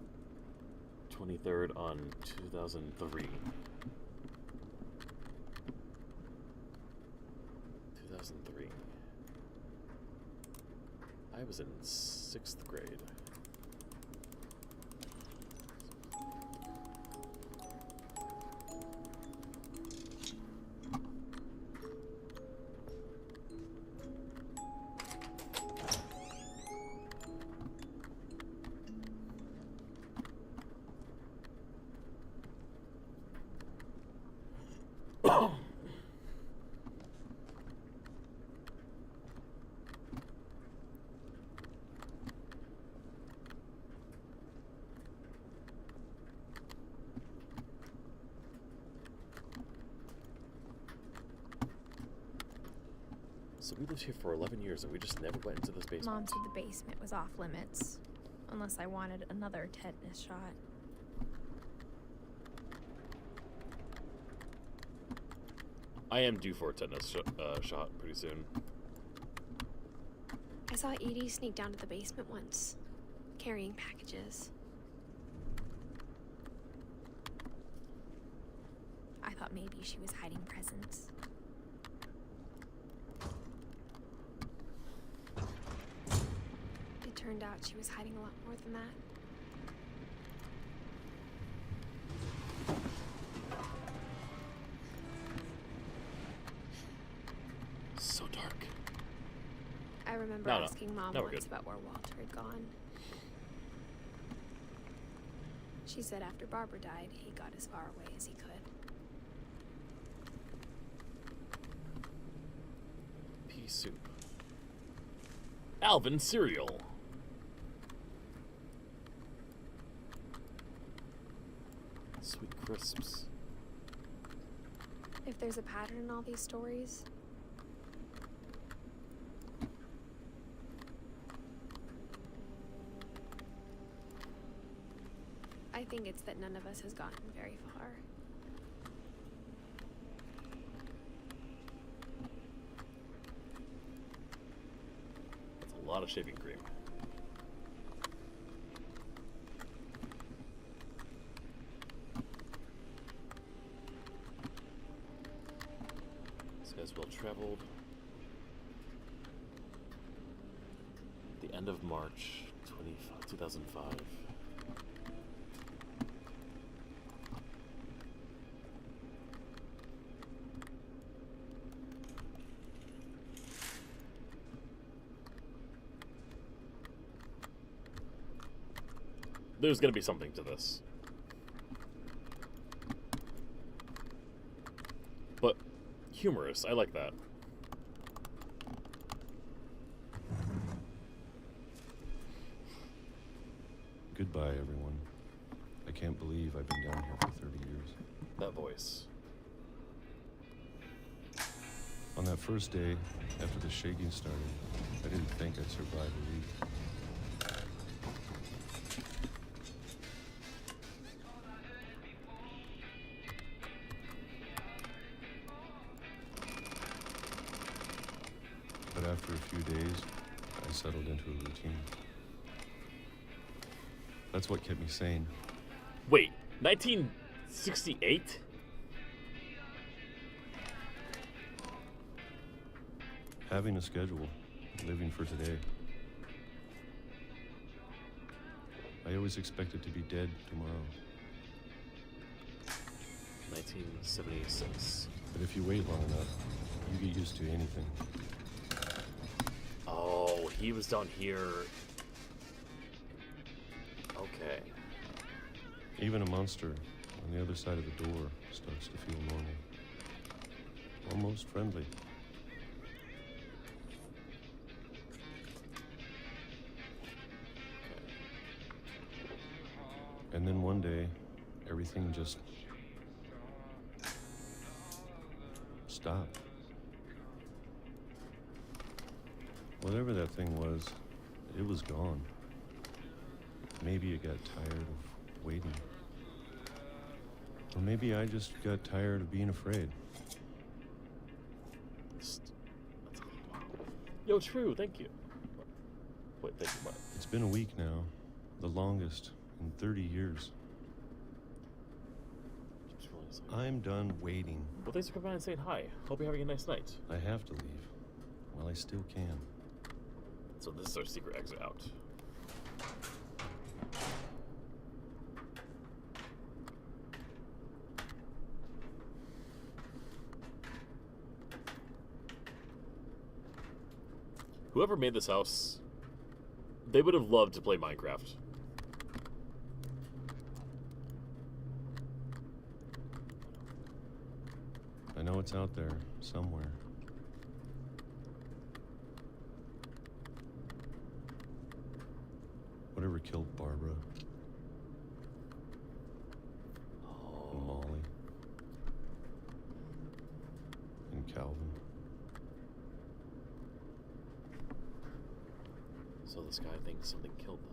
23rd on 2003. 2003. I was in 6th grade. So we lived here for 11 years and we just never went into this basement. Mom said the basement was off limits, unless I wanted another tetanus shot. I am due for a tetanus shot pretty soon. I saw Edie sneak down to the basement once, carrying packages. I thought maybe she was hiding presents. It turned out she was hiding a lot more than that. So dark. I remember asking Mom once about where Walter had gone. She said after Barbara died, he got as far away as he could. Pea soup. Alvin cereal. Sweet crisps. If there's a pattern in all these stories, think it's that none of us has gotten very far. That's a lot of shaving cream. This guy's well traveled. The end of March 2005. There's gonna be something to this. But humorous, I like that. Goodbye, everyone. I can't believe I've been down here for 30 years. That voice. On that first day, after the shaking started, I didn't think I'd survive a week. But after a few days, I settled into a routine. That's what kept me sane. Wait, 1968? Having a schedule, living for today. I always expected to be dead tomorrow. 1976. But if you wait long enough, you get used to anything. Oh, he was down here. Okay. Even a monster on the other side of the door starts to feel normal. Almost friendly. And then one day, everything just stopped. Whatever that thing was, it was gone. Maybe it got tired of waiting. Or maybe I just got tired of being afraid. Yo, true, thank you. Wait, thank you, what? It's been a week now, the longest in 30 years. I'm done waiting. Well, thanks for coming by and saying hi. Hope you're having a nice night. I have to leave. Well, I still can. So this is our secret exit out. Whoever made this house, they would have loved to play Minecraft. I know it's out there somewhere. Whatever killed Barbara. And Molly. And Calvin. So this guy thinks something killed them.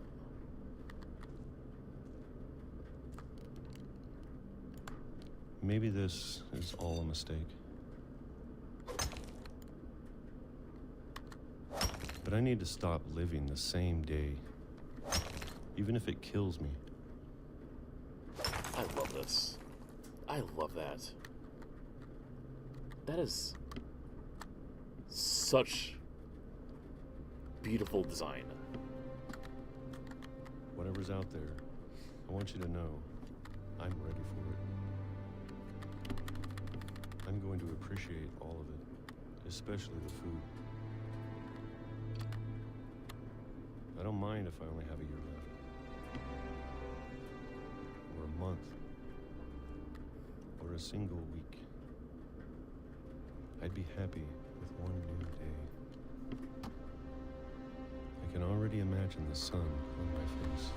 Maybe this is all a mistake. But I need to stop living the same day. Even if it kills me. I love this. I love that. That is such beautiful design. Whatever's out there, I want you to know I'm ready for it. I'm going to appreciate all of it, especially the food. I don't mind if I only have a year left. Or a month. Or a single week. I'd be happy with one new day. I can already imagine the sun on my face.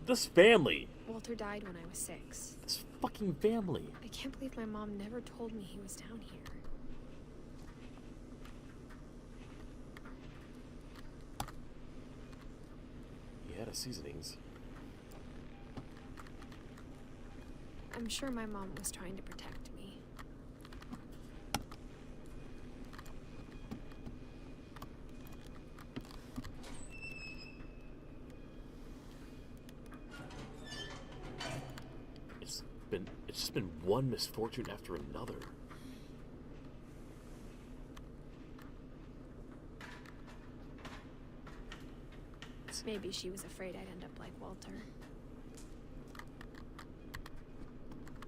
This family Walter died when I was 6. It's fucking family. I can't believe my mom never told me he was down here. He had a seasonings. I'm sure my mom was trying to protect me. It's just been one misfortune after another. Maybe she was afraid I'd end up like Walter.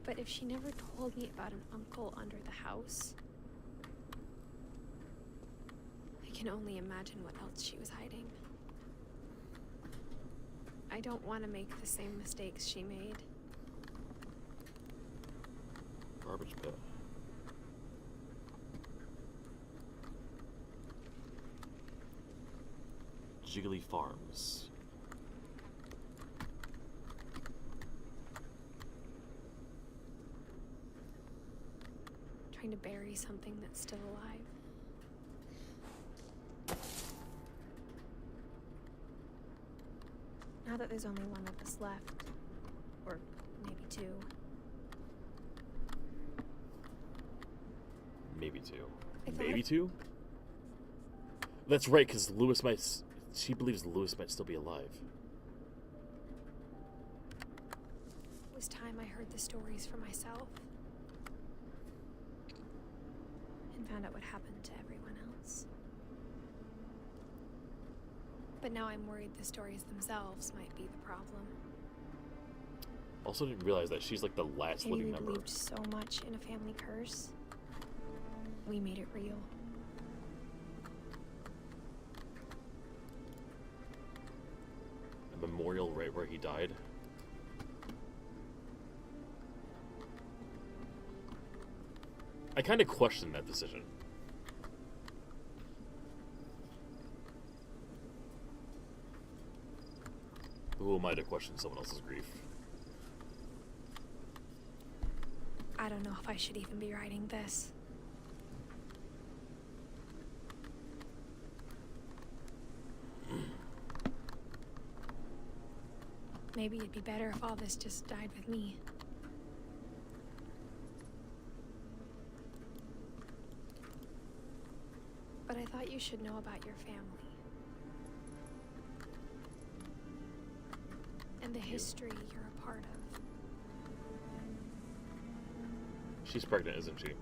But if she never told me about an uncle under the house, I can only imagine what else she was hiding. I don't want to make the same mistakes she made. Garbage pit. Jiggly Farms. Trying to bury something that's still alive. Now that there's only one of us left, or maybe 2. Maybe 2. I thought Maybe 2? That's right, because Lewis might... She believes Lewis might still be alive. It was time I heard the stories for myself. And found out what happened to everyone else. But now I'm worried the stories themselves might be the problem. Also didn't realize that she's like the last Maybe living we member. believed so much in a family curse. We made it real. A memorial right where he died. I kind of question that decision. Who am I to question someone else's grief? I don't know if I should even be writing this. Maybe it'd be better if all this just died with me. But I thought you should know about your family. And the history you're a part of. She's pregnant, isn't she?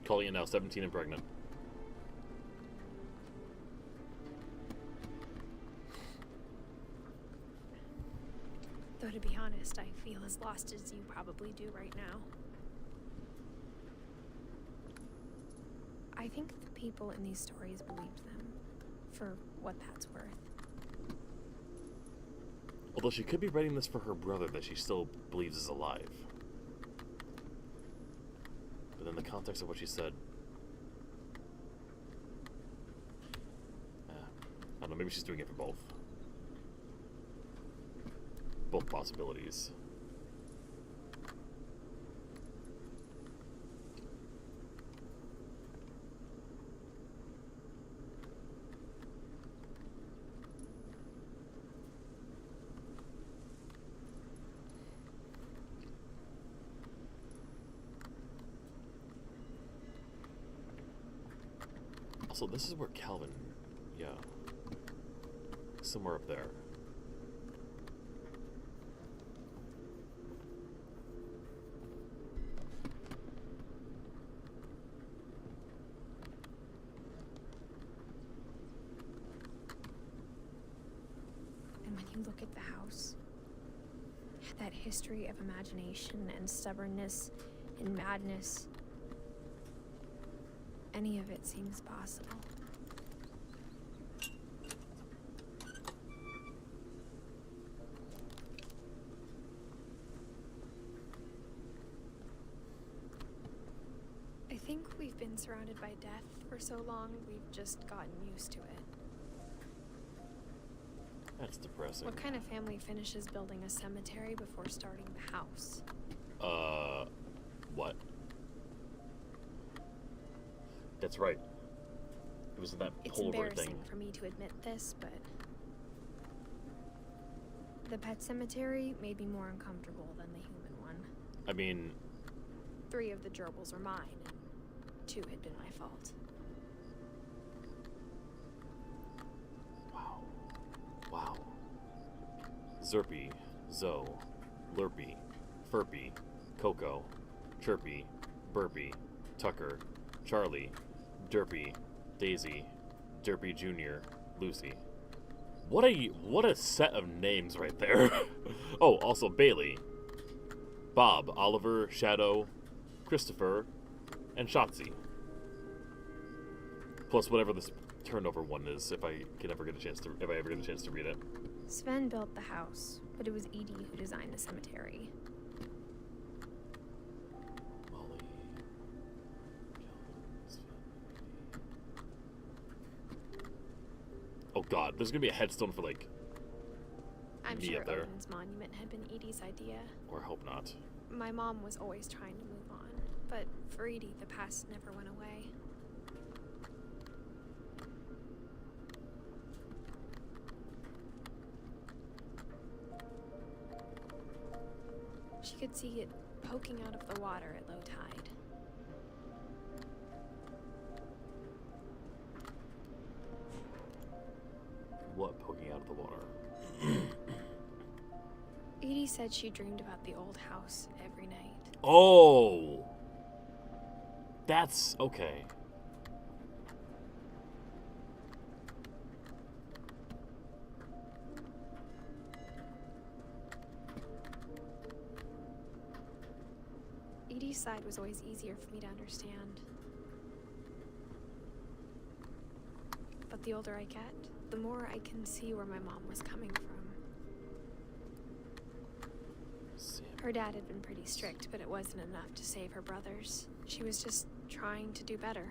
Calling it now, 17 and pregnant. Though to be honest, I feel as lost as you probably do right now. I think the people in these stories believed them, for what that's worth. Although she could be writing this for her brother that she still believes is alive. But in the context of what she said... I don't know, maybe she's doing it for both. Both possibilities. Also, this is where Calvin... Yeah. Somewhere up there. And when you look at the house, that history of imagination and stubbornness and madness, any of it seems possible. I think We've been surrounded by death for so long, we've just gotten used to it. That's depressing. What kind of family finishes building a cemetery before starting the house? What? That's right. It was that It's Polaroid embarrassing thing. for me to admit this, but the pet cemetery made me more uncomfortable than the human one. I mean, 3 of the gerbils were mine, and 2 had been my fault. wow. Zerpy, Zoe, Lurpy, Furpy, Coco, Chirpy, Burpy, Tucker, Charlie, Derpy, Daisy, Derpy Jr., Lucy. What a set of names right there. Oh, also Bailey, Bob, Oliver, Shadow, Christopher, and Shotzi. Plus whatever this turnover one is, if I ever get a chance to read it. Sven built the house, but it was Edie who designed the cemetery. Molly, oh god, there's gonna be a headstone for like I'm me sure up there. Odin's monument had been Edie's idea. Or hope not. My mom was always trying to move on, but for Edie, the past never went away. She could see it poking out of the water at low tide. What poking out of the water? Edie said she dreamed about the old house every night. Oh! That's okay. Edie's side was always easier for me to understand. But the older I get, the more I can see where my mom was coming from. Her dad had been pretty strict, but it wasn't enough to save her brothers. She was just trying to do better.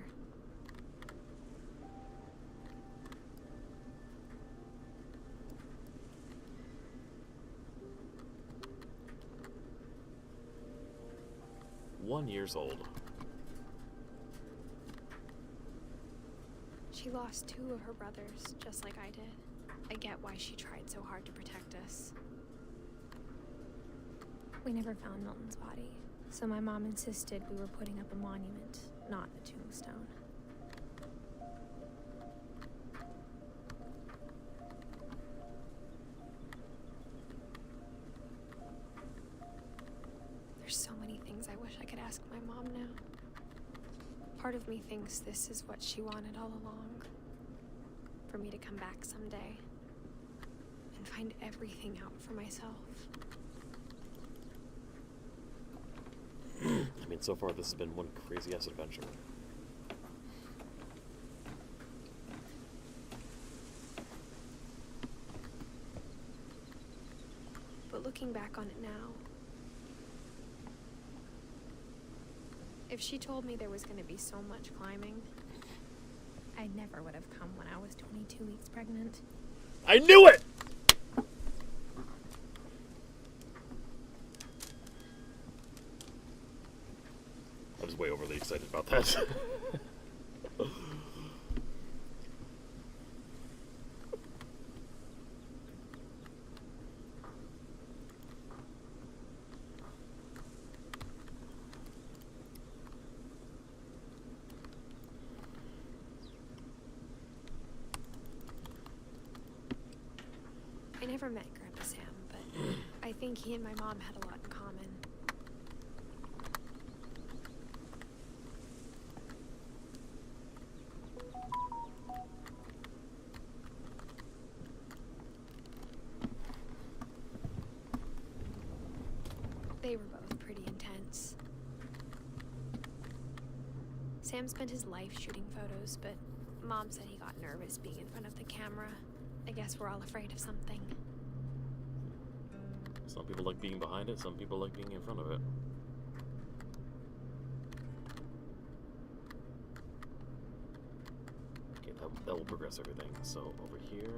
"1 year old. She lost 2 of her brothers, just like I did. I get why she tried so hard to protect us. We never found Milton's body, so my mom insisted we were putting up a monument, not a tombstone. There's so many things I wish I could ask my mom now. Part of me thinks this is what she wanted all along. For me to come back someday and find everything out for myself. I mean, so far this has been one crazy-ass adventure. But looking back on it now, if she told me there was going to be so much climbing, I never would have come when I was 22 weeks pregnant. I knew it! I was way overly excited about that. I never met Grandpa Sam, but I think he and my mom had a lot in common. They were both pretty intense. Sam spent his life shooting photos, but Mom said he got nervous being in front of the camera. I guess we're all afraid of something. Some people like being behind it, some people like being in front of it. that will progress everything. So over here,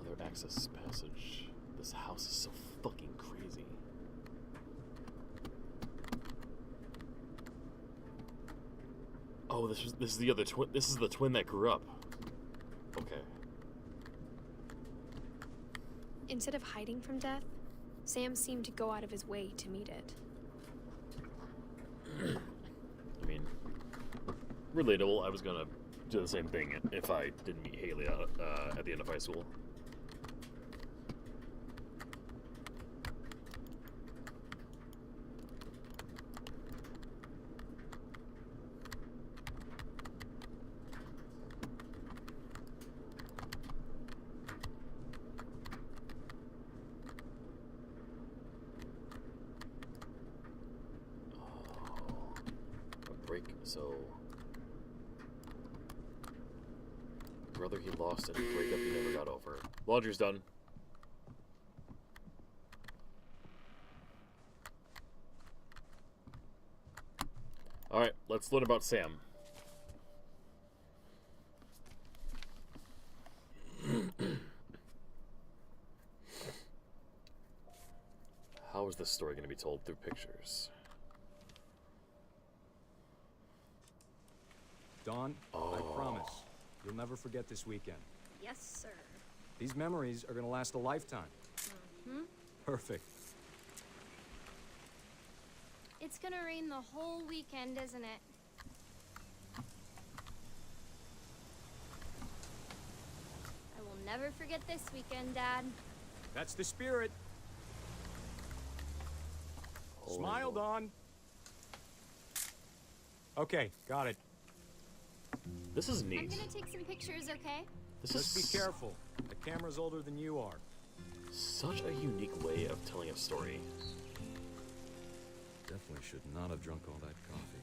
another access passage. This house is so fucking crazy. Oh, this is the other twin. This is the twin that grew up. Okay. Instead of hiding from death, Sam seemed to go out of his way to meet it. I mean, relatable. I was gonna do the same thing if I didn't meet Haley at the end of high school. So, brother he lost and a breakup he never got over. Laundry's done. Alright, let's learn about Sam. How is this story going to be told through pictures? Dawn, I promise, you'll never forget this weekend. Yes, sir. These memories are gonna last a lifetime. Mm-hmm. Perfect. It's gonna rain the whole weekend, isn't it? I will never forget this weekend, Dad. That's the spirit. Smile, Dawn. Okay, got it. This is neat. I'm gonna take some pictures, okay? Just be careful. The camera's older than you are. Such a unique way of telling a story. Definitely should not have drunk all that coffee.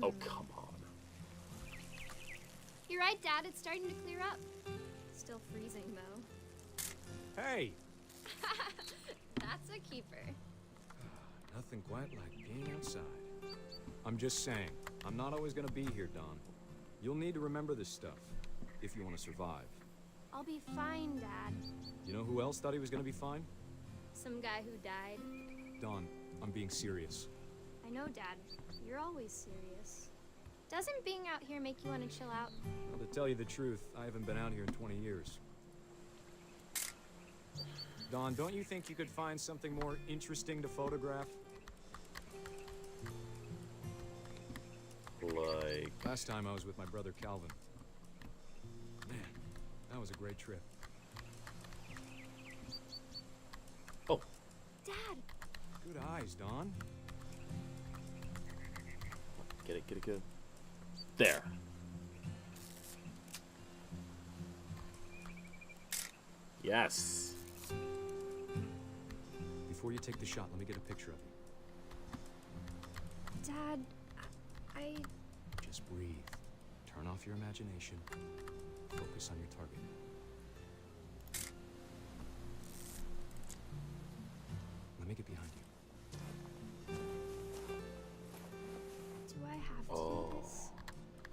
Oh, come on. You're right, Dad. It's starting to clear up. Still freezing, though. Hey! That's a keeper. Nothing quite like being outside. I'm just saying, I'm not always gonna be here, Dawn. You'll need to remember this stuff, if you want to survive. I'll be fine, Dad. You know who else thought he was gonna be fine? Some guy who died. Dawn, I'm being serious. I know, Dad. You're always serious. Doesn't being out here make you want to chill out? Well, to tell you the truth, I haven't been out here in 20 years. Dawn, don't you think you could find something more interesting to photograph? Like... Last time I was with my brother Calvin. Man, that was a great trip. Oh. Dad! Good eyes, Dawn. Get it, get it, get it. There. Yes. Before you take the shot, let me get a picture of you. Dad, I... Just breathe. Turn off your imagination. Focus on your target. Let me get behind you. Do I have to do this?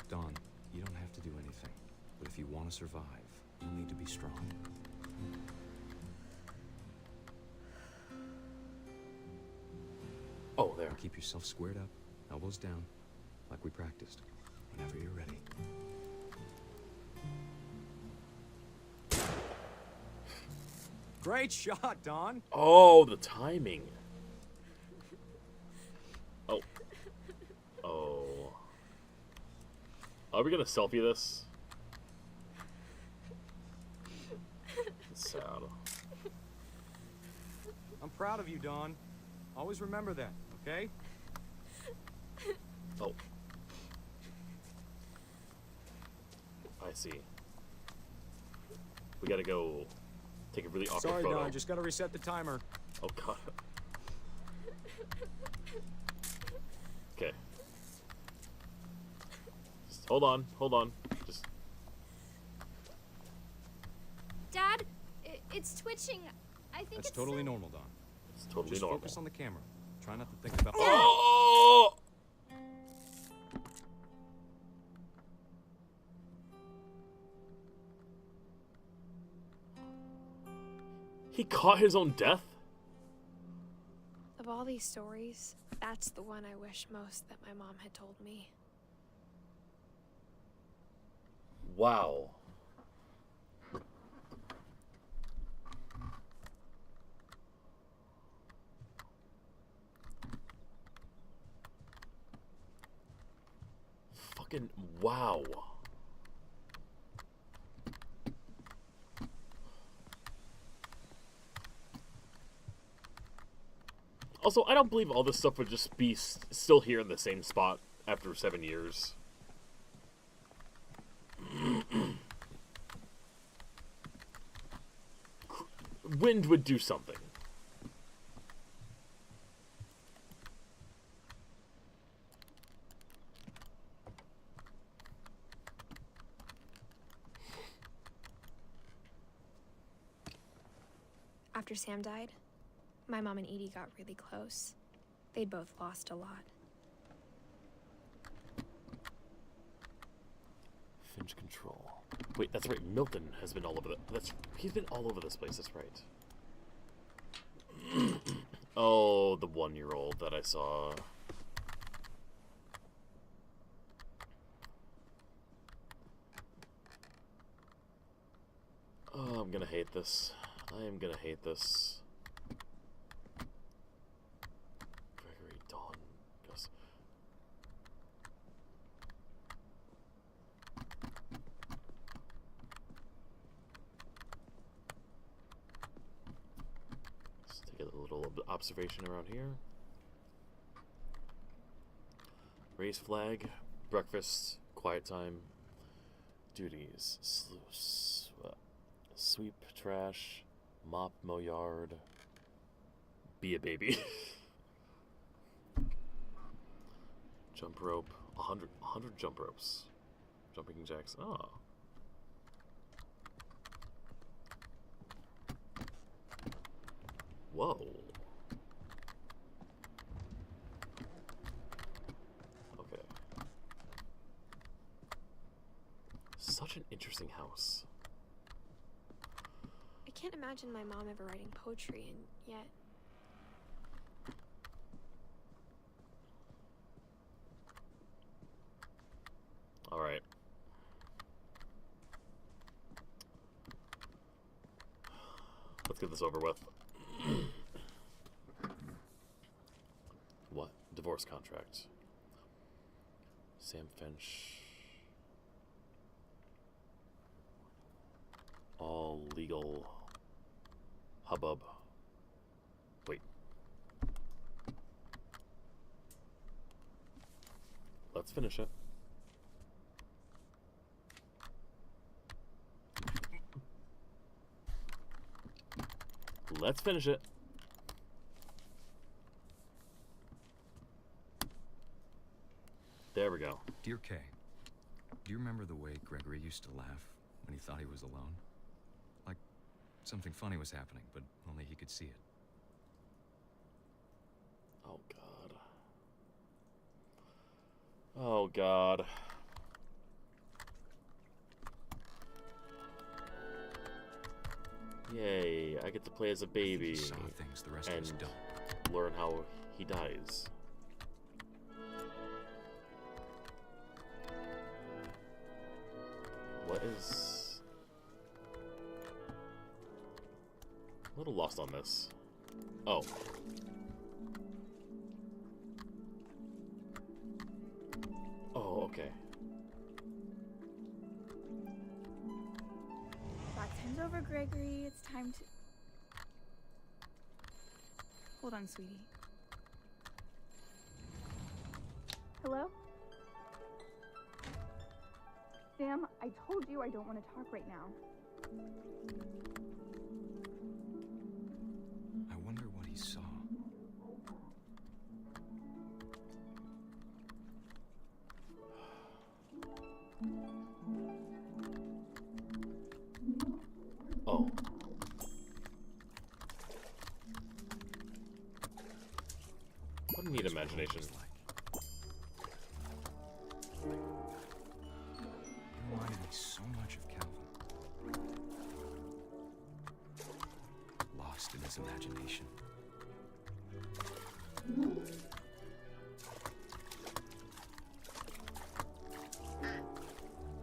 Dawn, you don't have to do anything. But if you want to survive, you'll need to be strong. Oh, there. Keep yourself squared up, elbows down, like we practiced. Whenever you're ready. Great shot, Dawn. Oh, the timing. Oh. Oh. Are we gonna selfie this? It's sad. I'm proud of you, Dawn. Always remember that, okay? Oh. I see. We gotta go take a really awkward Sorry, photo. Dawn, just gotta reset the timer. Oh, God. Okay. Just hold on, hold on. Just... Dad, it's twitching. I think That's it's totally normal, Dawn. It's totally Just normal. focus on the camera. Try not to think about... Oh! He caught his own death? Of all these stories, that's the one I wish most that my mom had told me. Wow. Fucking wow. Also, I don't believe all this stuff would just be still here in the same spot after 7 years. Wind would do something. After Sam died, my mom and Edie got really close. They'd both lost a lot. Finch control. Wait, that's right. Milton has been all over he's been all over this place. That's right. Oh, the 1-year-old that I saw. Oh, I'm gonna hate this. I am gonna hate this. Gregory, Dawn, Gus. Let's take a little observation around here. Raise flag, breakfast, quiet time, duties, sweep trash, mop, mow yard, be a baby. Jump rope, 100 jump ropes. Jumping jacks, oh. Whoa. Okay. Such an interesting house. I can't imagine my mom ever writing poetry, and yet... Alright. Let's get this over with. What? Divorce contract. Sam Finch. All legal hubbub. Wait. Let's finish it. Let's finish it. There we go. Dear Kay, do you remember the way Gregory used to laugh when he thought he was alone? Like something funny was happening, but only he could see it. Oh, God. Oh, God. Yay, I get to play as a baby He saw things the rest of us and don't. learn how he dies. What is... I'm a little lost on this. Oh. Oh, okay. Back time's over, Gregory. It's time to... Hold on, sweetie. Hello? Sam, I told you I don't want to talk right now. I wonder what he saw. Oh. What a neat imagination. You reminded me so much of Calvin. Lost his imagination.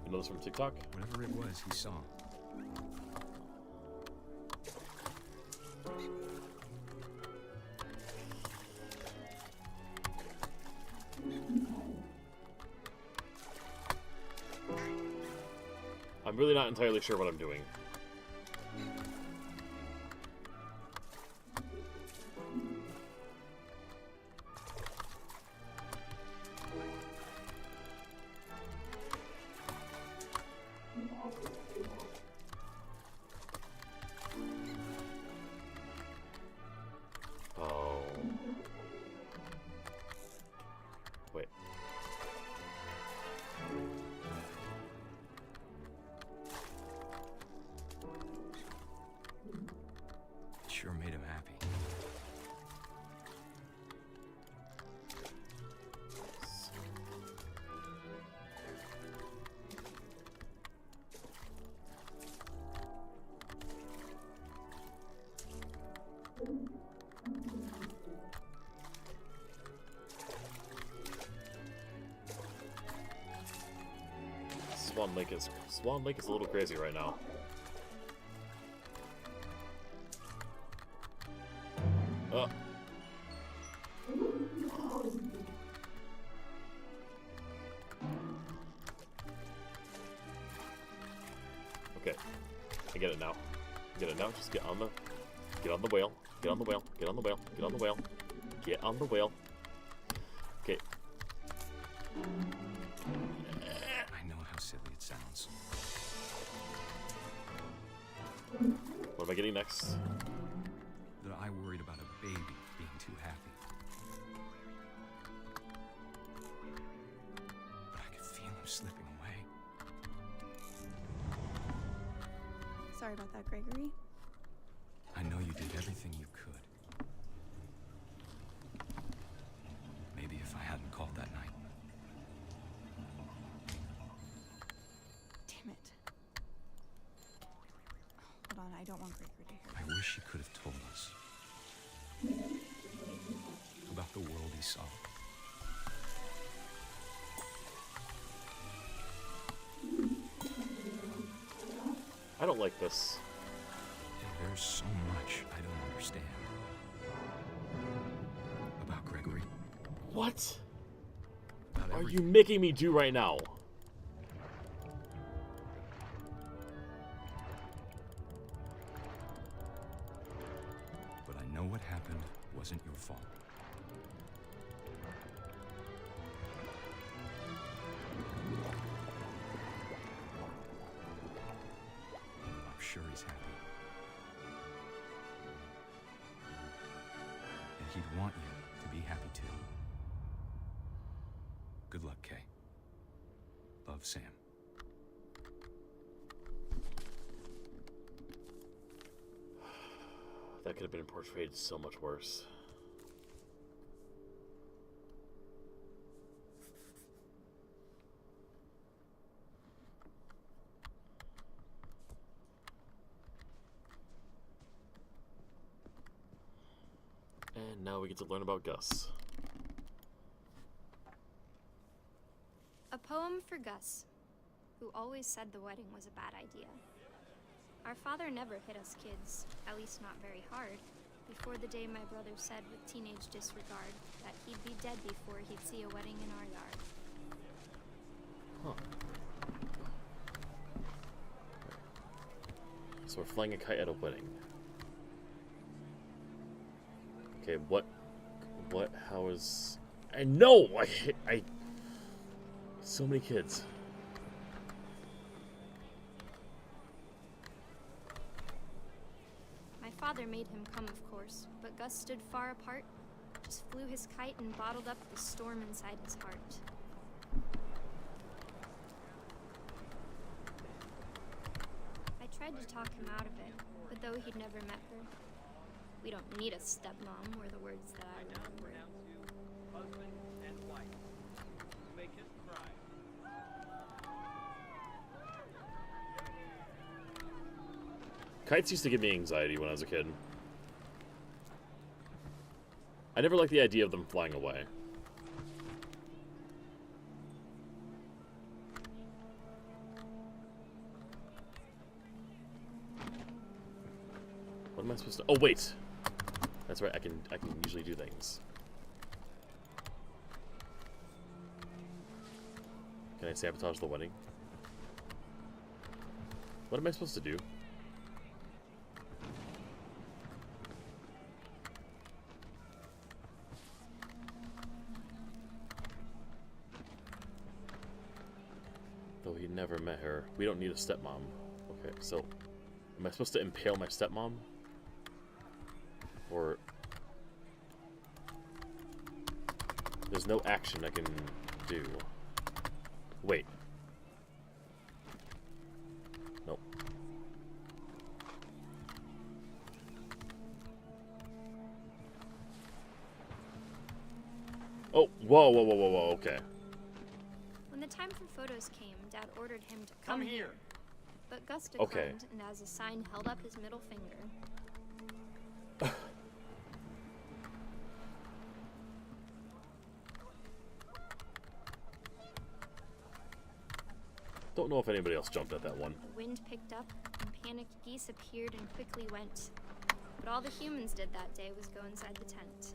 You know this from TikTok? Whatever it was he saw. I'm really not entirely sure what I'm doing. Oh. Wait. Sure made him happy. Swan Lake is a little crazy right now. Okay, I get it now. Get it now. Just get on the whale. Get on the whale. Get on the whale. Get on the whale. Get on the whale. Okay. I know how silly it sounds. What am I getting next? That I worried about a baby being too happy. But I could feel him slipping away. Sorry about that, Gregory. I know you did everything you could. Maybe if I hadn't called that night. Damn it. Hold on, I don't want Gregory to hear. I wish he could have told us about the world he saw. I don't like this. There's so much I don't understand about Gregory. What About are you everything. making me do right now? But I know what happened wasn't your fault. I'm sure he's happy. And he'd want you to be happy too. Good luck, Kay. Love, Sam. That could have been portrayed so much worse. And now we get to learn about Gus. A poem for Gus, who always said the wedding was a bad idea. Our father never hit us kids, at least not very hard, before the day my brother said with teenage disregard that he'd be dead before he'd see a wedding in our yard. Huh. So we're flying a kite at a wedding. Okay, how is... I know! So many kids. My father made him come, of course, but Gus stood far apart, just flew his kite and bottled up the storm inside his heart. I tried to talk him out of it, but though he'd never met her, we don't need a stepmom, were the words that I remembered. Husband and wife. Make it cry. Kites used to give me anxiety when I was a kid. I never liked the idea of them flying away. What am I supposed to... Oh, wait! That's right, I can usually do things. Can I sabotage the wedding? What am I supposed to do? Though he never met her. We don't need a stepmom. Okay, so... Am I supposed to impale my stepmom? Or... There's no action I can do. Wait. Nope. Oh, whoa, okay. When the time for photos came, Dad ordered him to Come here. But Gus declined, Okay. and as a sign held up his middle finger. Don't know if anybody else jumped at that one. The wind picked up, and panicked geese appeared and quickly went. But all the humans did that day was go inside the tent.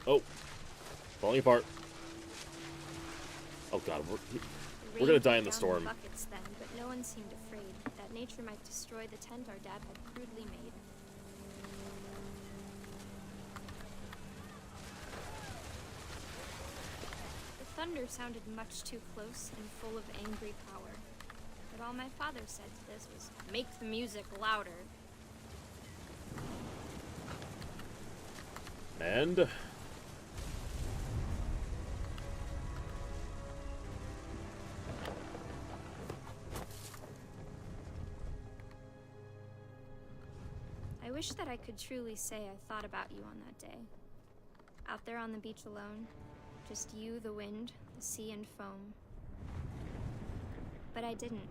Oh. Falling apart. Oh god, we're gonna die in the storm. Buckets then, but no one seemed afraid that nature might destroy the tent our dad had crudely made. The thunder sounded much too close and full of angry power. But all my father said to this was, "Make the music louder." And... I wish that I could truly say I thought about you on that day. Out there on the beach alone, just you, the wind, the sea, and foam. But I didn't.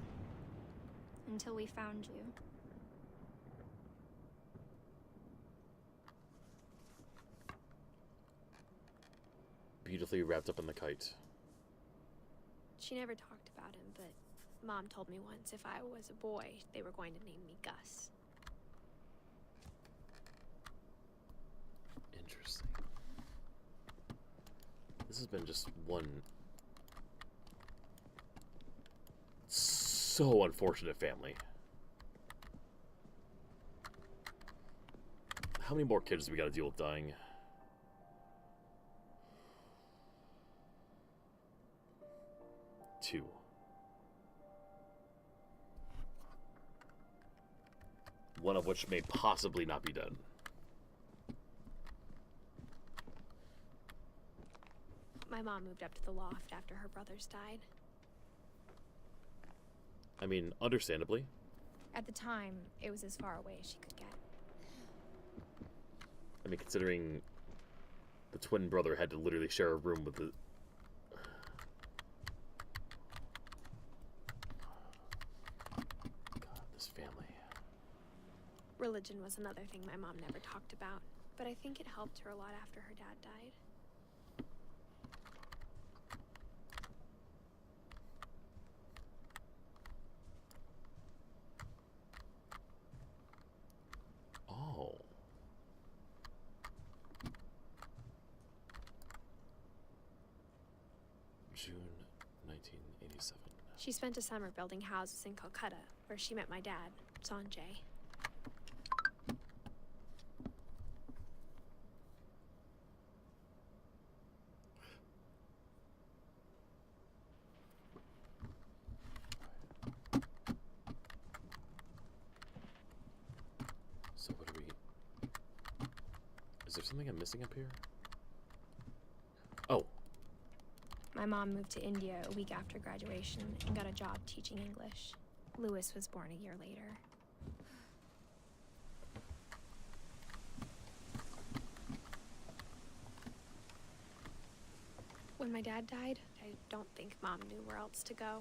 Until we found you. Beautifully wrapped up in the kite. She never talked about him, but Mom told me once if I was a boy, they were going to name me Gus. Interesting. This has been just one so unfortunate family. How many more kids do we gotta deal with dying? Two. One of which may possibly not be dead. My mom moved up to the loft after her brothers died. I mean, understandably. At the time, it was as far away as she could get. I mean, considering the twin brother had to literally share a room with the... God, this family. Religion was another thing my mom never talked about, but I think it helped her a lot after her dad died. Oh. June 1987. She spent a summer building houses in Calcutta, where she met my dad, Sanjay. So what do we... Is there something I'm missing up here? Oh. My mom moved to India a week after graduation and got a job teaching English. Louis was born a year later. When my dad died, I don't think Mom knew where else to go.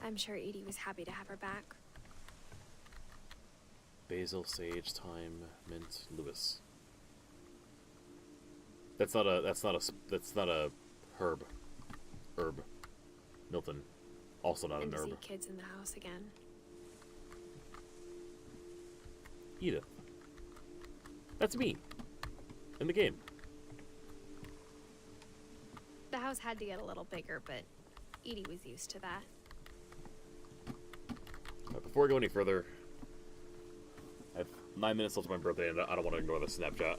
I'm sure Edie was happy to have her back. Basil, sage, thyme, mint, Lewis. That's not a herb. Herb. Milton. Also not And an to herb. see kids in the house again. Edith. That's me. In the game. The house had to get a little bigger, but Edie was used to that. Before I go any further, I have 9 minutes left to my birthday, and I don't want to ignore the Snapchat.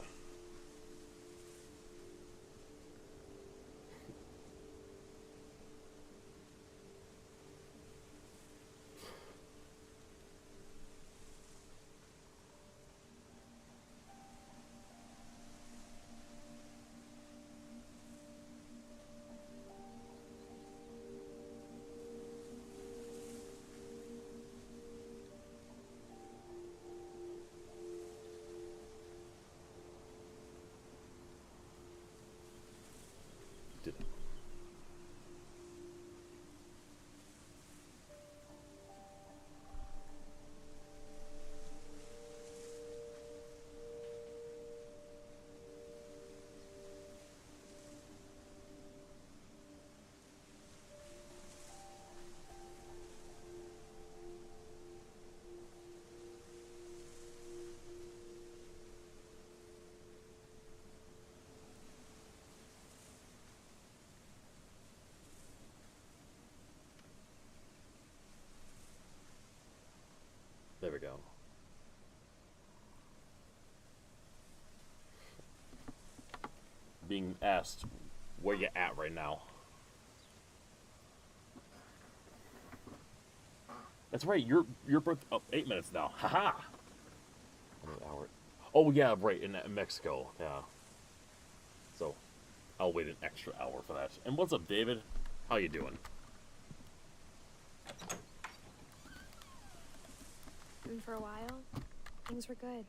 There we go. Being asked where you at right now. That's right, your birth 8 minutes now. Haha. An hour. Oh yeah, right, in Mexico. Yeah. So I'll wait an extra hour for that. And what's up, David? How you doing? And for a while, things were good.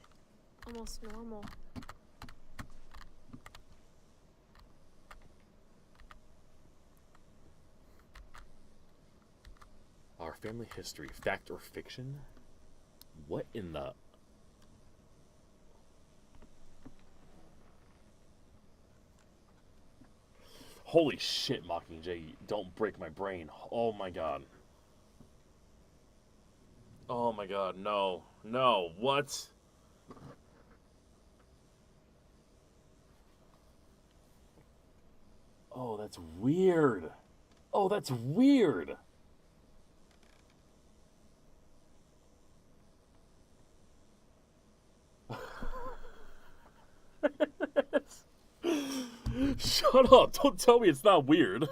Almost normal. Our family history, fact or fiction? What in the... Holy shit, Mockingjay, don't break my brain. Oh my god. Oh my god, no. No, what? Oh, that's weird. Oh, that's weird. Shut up. Don't tell me it's not weird.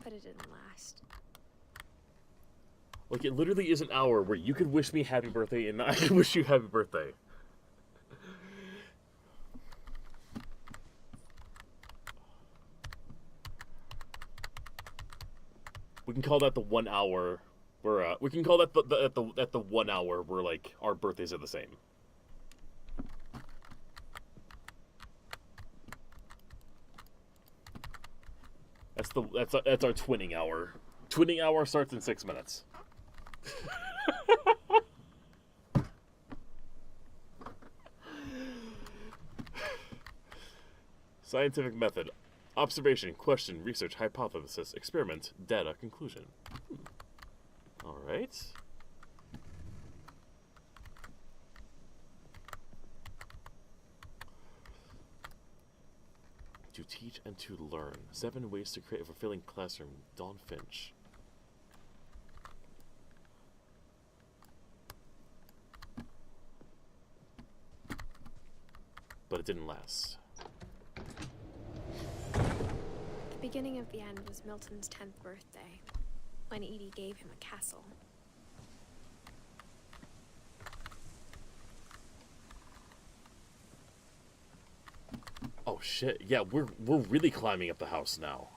But it didn't last. Like, it literally is an hour where you could wish me happy birthday and I could wish you happy birthday. We can call that the 1 hour where, we can call that at the 1 hour where, like, our birthdays are the same. That's our twinning hour. Twinning hour starts in 6 minutes. Scientific method. Observation, question, research, hypothesis, experiment, data, conclusion. Alright. To teach and to learn. 7 ways to create a fulfilling classroom. Dawn Finch. But it didn't last. The beginning of the end was Milton's 10th birthday, when Edie gave him a castle. Oh shit, yeah, we're really climbing up the house now.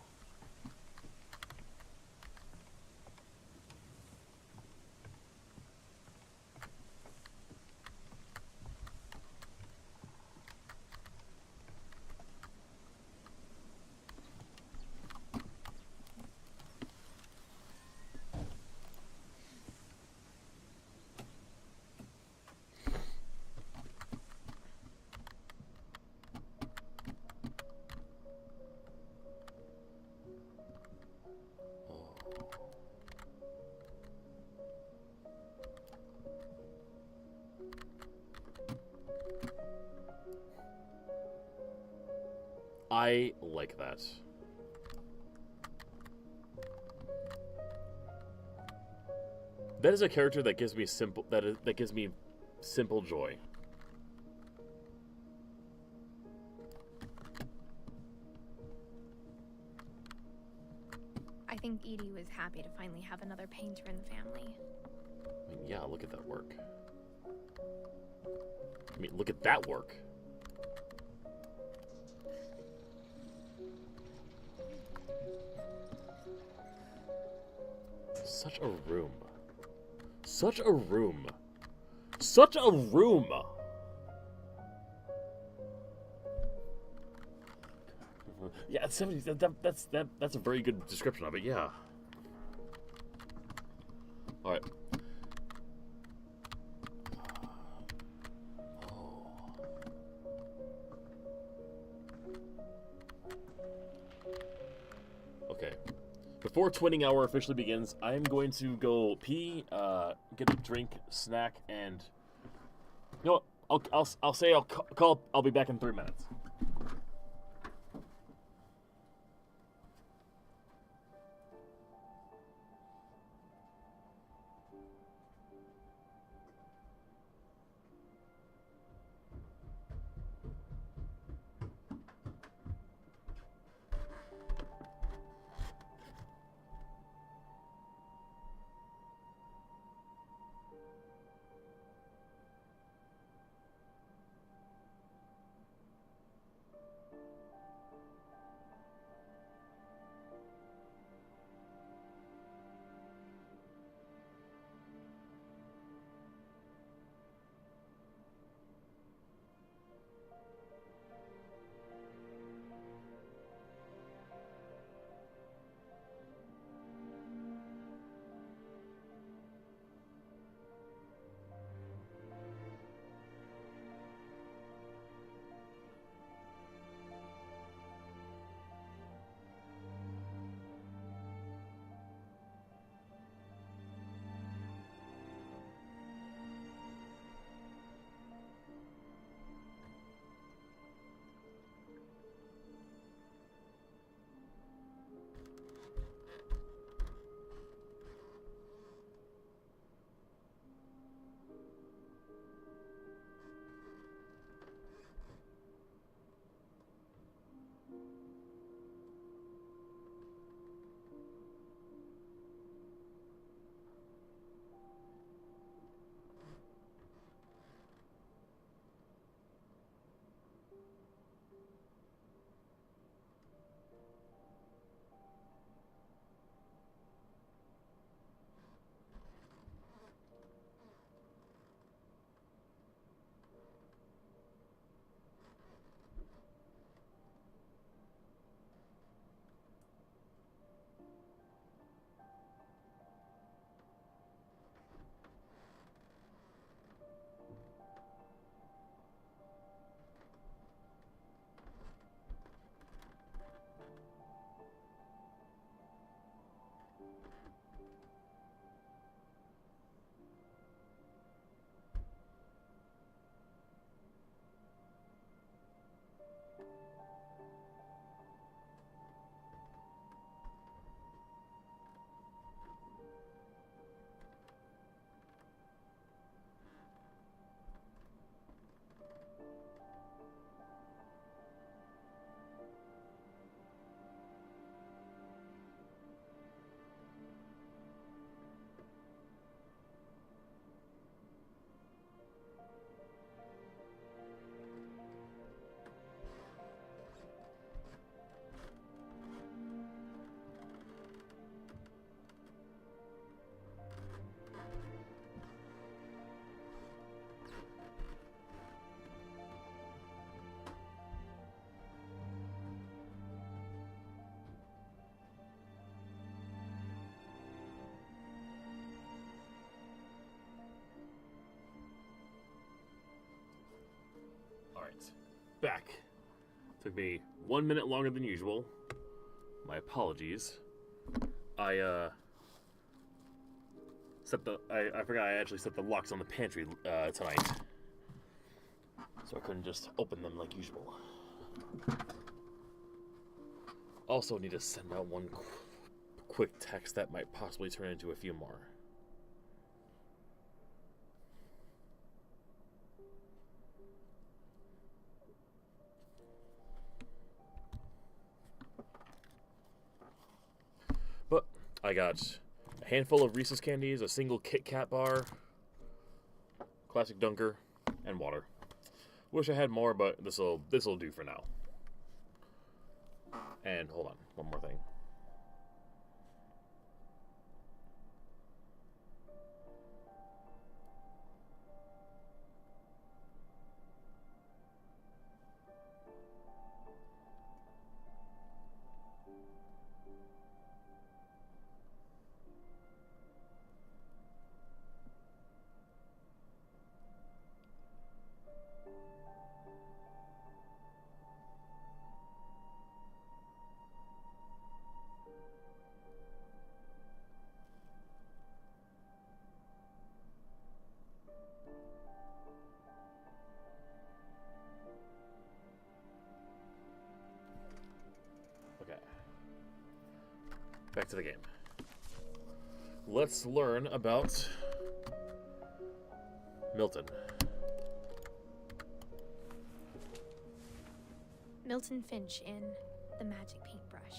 I like that. That is a character that gives me that gives me simple joy. I think Edie was happy to finally have another painter in the family. I mean, yeah, look at that work. I mean, look at that work. Such a room. Such a room. Such a room. Yeah, it's 70s. That's a very good description of it. Yeah. All right. Okay. Before twinning hour officially begins, I'm going to go pee, get a drink, snack, and you know what? I'll say I'll be back in 3 minutes. Back. Took me 1 minute longer than usual. My apologies. I forgot I actually set the locks on the pantry tonight. So I couldn't just open them like usual. Also need to send out one quick text that might possibly turn into a few more. But I got a handful of Reese's candies, a single Kit Kat bar, classic Dunker, and water. Wish I had more, but this'll do for now. And hold on, one more thing. Okay. Back to the game. Let's learn about Milton. Milton Finch in The Magic Paintbrush.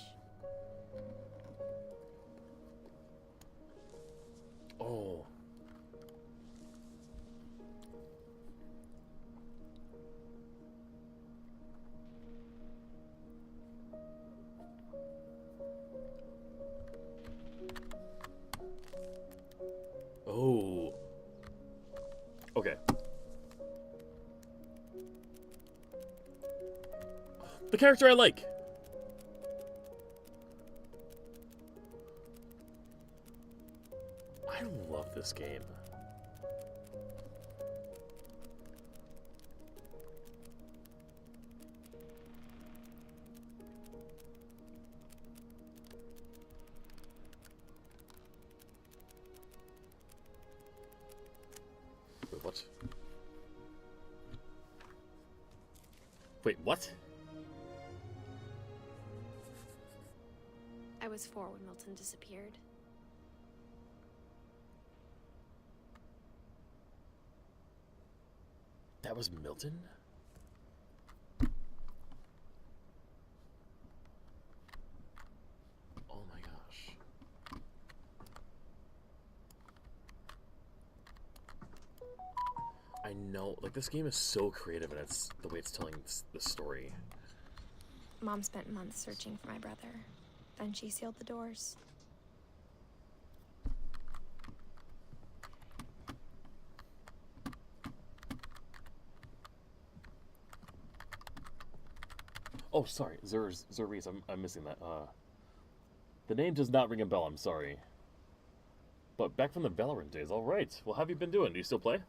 Oh. Oh. Okay. The character I like. I love this game. Wait, what? Wait, what? I was 4 when Milton disappeared. That was Milton? Oh my gosh. I know, like, this game is so creative and it's the way it's telling the story. Mom spent months searching for my brother. Then she sealed the doors. Oh, sorry, Zerreese, I'm missing that. The name does not ring a bell, I'm sorry. But back from the Valorant days, alright. Well, how have you been doing? Do you still play?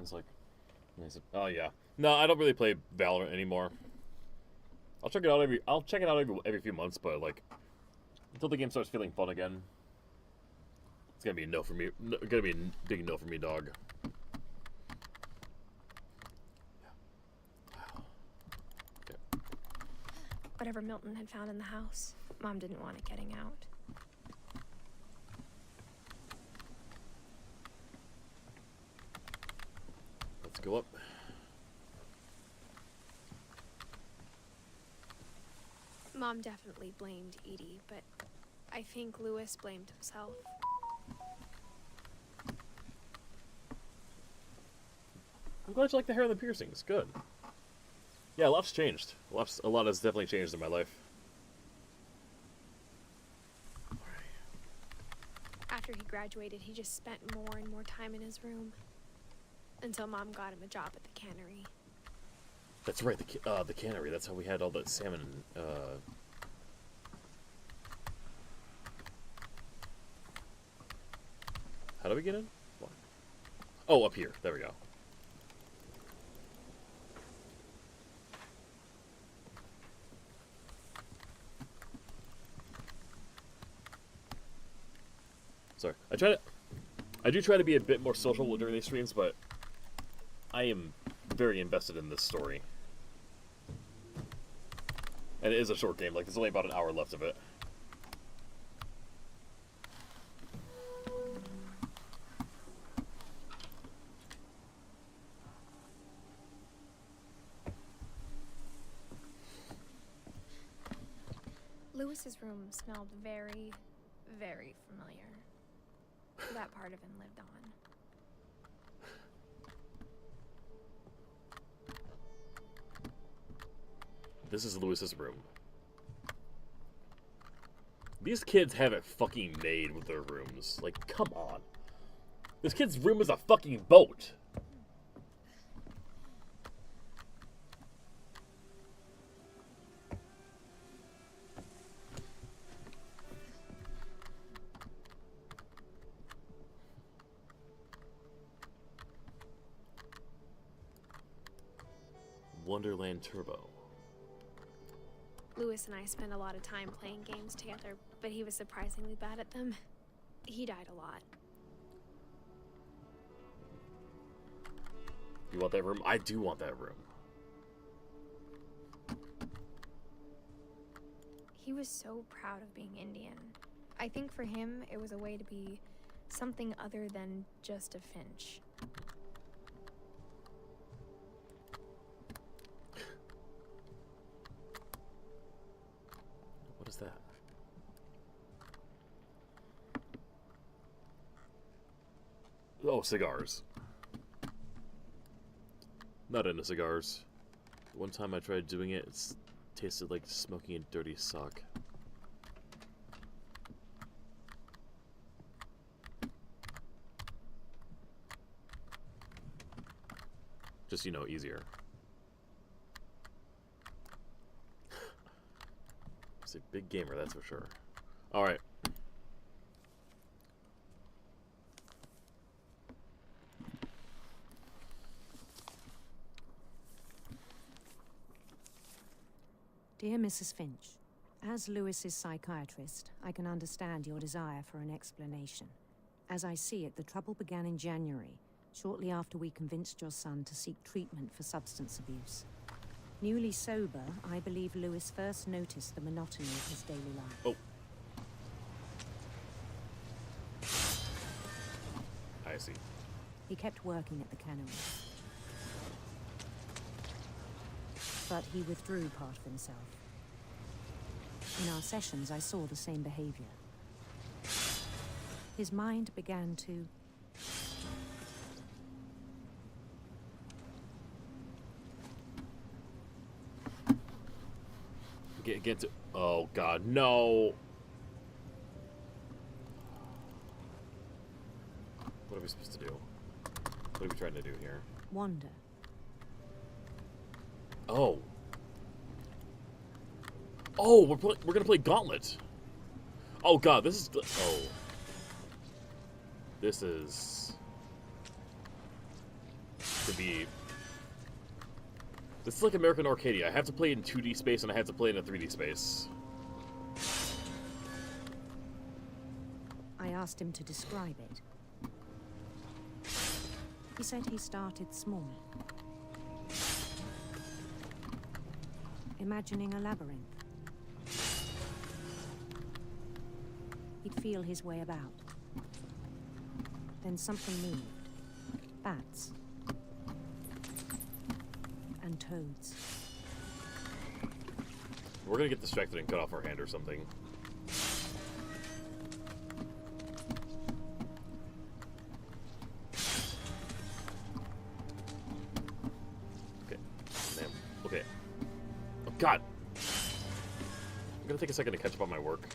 It's like, oh yeah, no, I don't really play Valorant anymore. I'll check it out every few months, but like, until the game starts feeling fun again, it's gonna be a no for me. Gonna be a big no for me, dog. Okay. Whatever Milton had found in the house, Mom didn't want it getting out. Let's go up. Mom definitely blamed Edie, but I think Lewis blamed himself. I'm glad you like the hair and the piercings. Good. Yeah, a lot's changed. A lot has definitely changed in my life. After he graduated, he just spent more and more time in his room. Until Mom got him a job at the cannery. That's right, the cannery. That's how we had all that salmon. How do we get in? What? Oh, up here. There we go. Sorry, I do try to be a bit more social during these streams, but I am very invested in this story. And it is a short game, like there's only about an hour left of it. Lewis's room smelled very, very familiar. That part of him lived on. This is Lewis's room. These kids have it fucking made with their rooms. Like, come on. This kid's room is a fucking boat. Wonderland Turbo. Lewis and I spent a lot of time playing games together, but he was surprisingly bad at them. He died a lot. You want that room? I do want that room. He was so proud of being Indian. I think for him, it was a way to be something other than just a Finch. What is that? Oh, cigars. Not into cigars. One time I tried doing it, it tasted like smoking a dirty sock. Just, you know, easier. He's a big gamer, that's for sure. Alright. Dear Mrs. Finch, as Lewis's psychiatrist, I can understand your desire for an explanation. As I see it, the trouble began in January, shortly after we convinced your son to seek treatment for substance abuse. Newly sober, I believe Lewis first noticed the monotony of his daily life. Oh. I see. He kept working at the cannery. But he withdrew part of himself. In our sessions, I saw the same behavior. His mind began to... Get to... Oh, God, no! What are we supposed to do? What are we trying to do here? wander. Oh. Oh, we're gonna play Gauntlet. Oh God, this is this is to be. This is like American Arcadia. I have to play in 2D space and I have to play in a 3D space. I asked him to describe it. He said he started small, imagining a labyrinth. He'd feel his way about. Then something moved. Bats. And toads. We're gonna get distracted and cut off our hand or something. Okay. Man. Okay. Oh God! I'm gonna take a second to catch up on my work.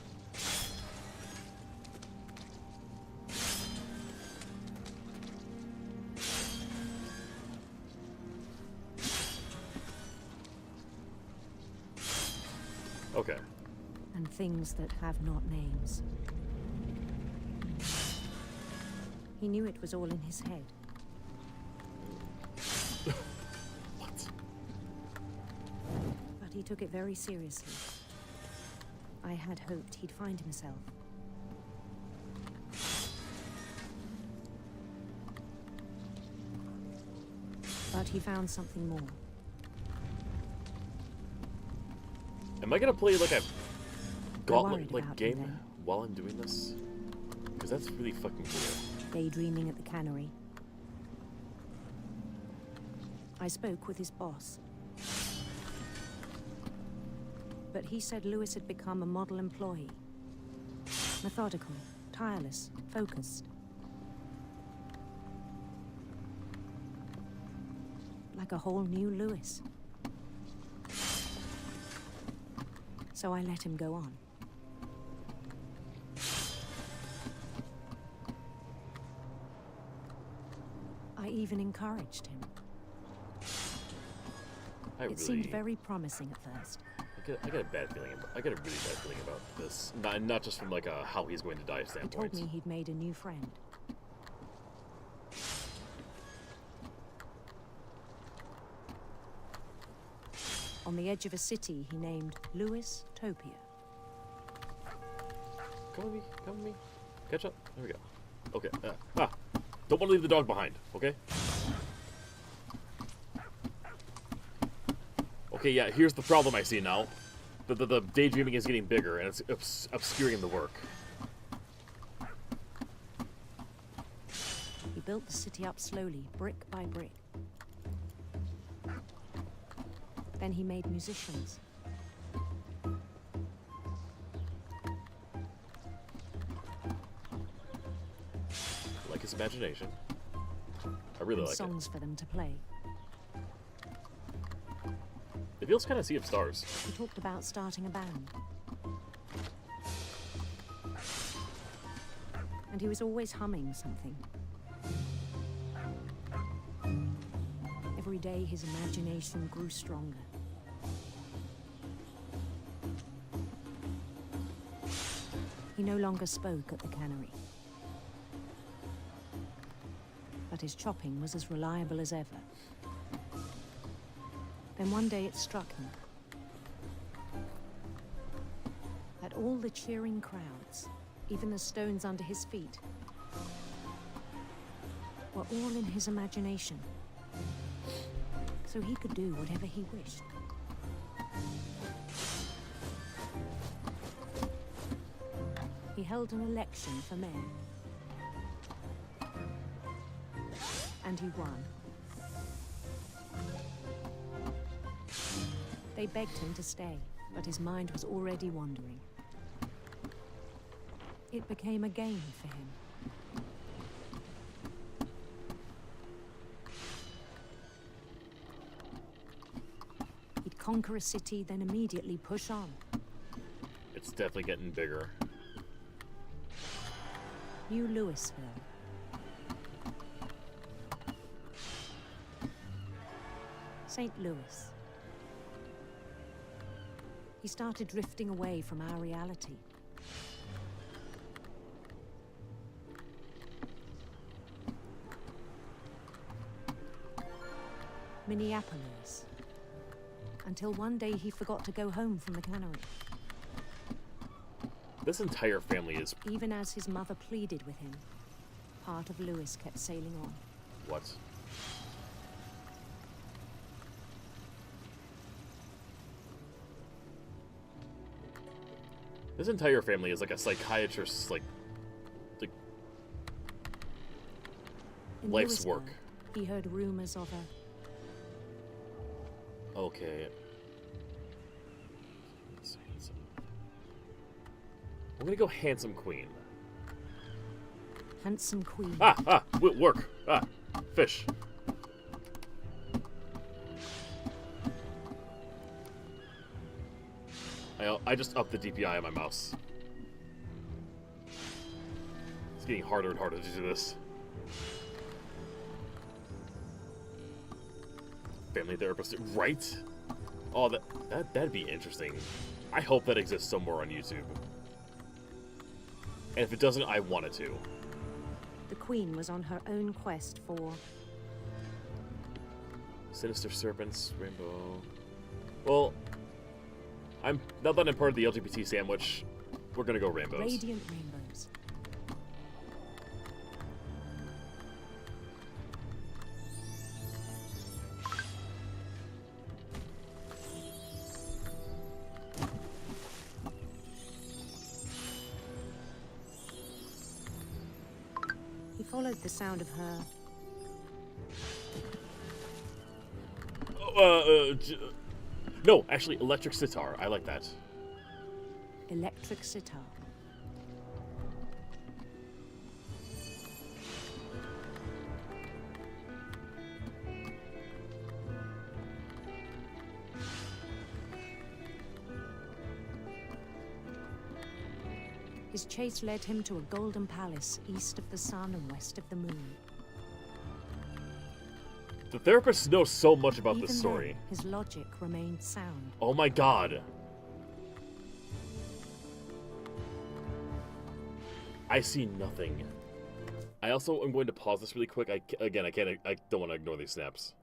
Okay. And things that have not names. He knew it was all in his head. What? But he took it very seriously. I had hoped he'd find himself. But he found something more. Am I gonna play like a gauntlet like about game him then. while I'm doing this? Because that's really fucking cool. Daydreaming at the cannery. I spoke with his boss. But he said Lewis had become a model employee. Methodical, tireless, focused. Like a whole new Lewis. So I let him go on. I even encouraged him. It seemed very promising at first. I get a bad feeling. I get a really bad feeling about this. Not just from like a how he's going to die He standpoint. told me he'd made a new friend. On the edge of a city he named Lewis Topia. Come with me. Come with me. Catch up. There we go. Okay. Don't want to leave the dog behind. Okay. Okay. Yeah. Here's the problem I see now. The daydreaming is getting bigger and it's obscuring the work. He built the city up slowly, brick by brick. Then he made musicians. Like his imagination. I really like songs for them to play. It feels kind of Sea of Stars. He talked about starting a band. And he was always humming something. Every day his imagination grew stronger. He no longer spoke at the cannery. But his chopping was as reliable as ever. Then one day it struck him that all the cheering crowds, even the stones under his feet, were all in his imagination. So he could do whatever he wished. He held an election for mayor. And he won. They begged him to stay, but his mind was already wandering. It became a game for him. He'd conquer a city, then immediately push on. It's definitely getting bigger. New Louisville. St. Louis. He started drifting away from our reality. Minneapolis. Until one day he forgot to go home from the cannery. This entire family is... Even as his mother pleaded with him, part of Lewis kept sailing on. What? This entire family is like a psychiatrist's, like In life's Louisville, work. He heard rumors of a... Okay. I'm gonna go handsome queen. Handsome queen. Work. Fish. I just upped the DPI on my mouse. It's getting harder and harder to do this. Family therapist, right? Oh, that'd be interesting. I hope that exists somewhere on YouTube. And if it doesn't, I want it to. The Queen was on her own quest for... Sinister serpents, rainbow... Well, now that I'm part of the LGBT sandwich, we're gonna go rainbows. Radiant rainbows. He followed the sound of her... No, actually, electric sitar. I like that. Electric sitar. His chase led him to a golden palace east of the sun and west of the moon. The therapist knows so much about Even this story. then, his logic remained sound. Oh my god. I see nothing. I also am going to pause this really quick. I don't want to ignore these snaps.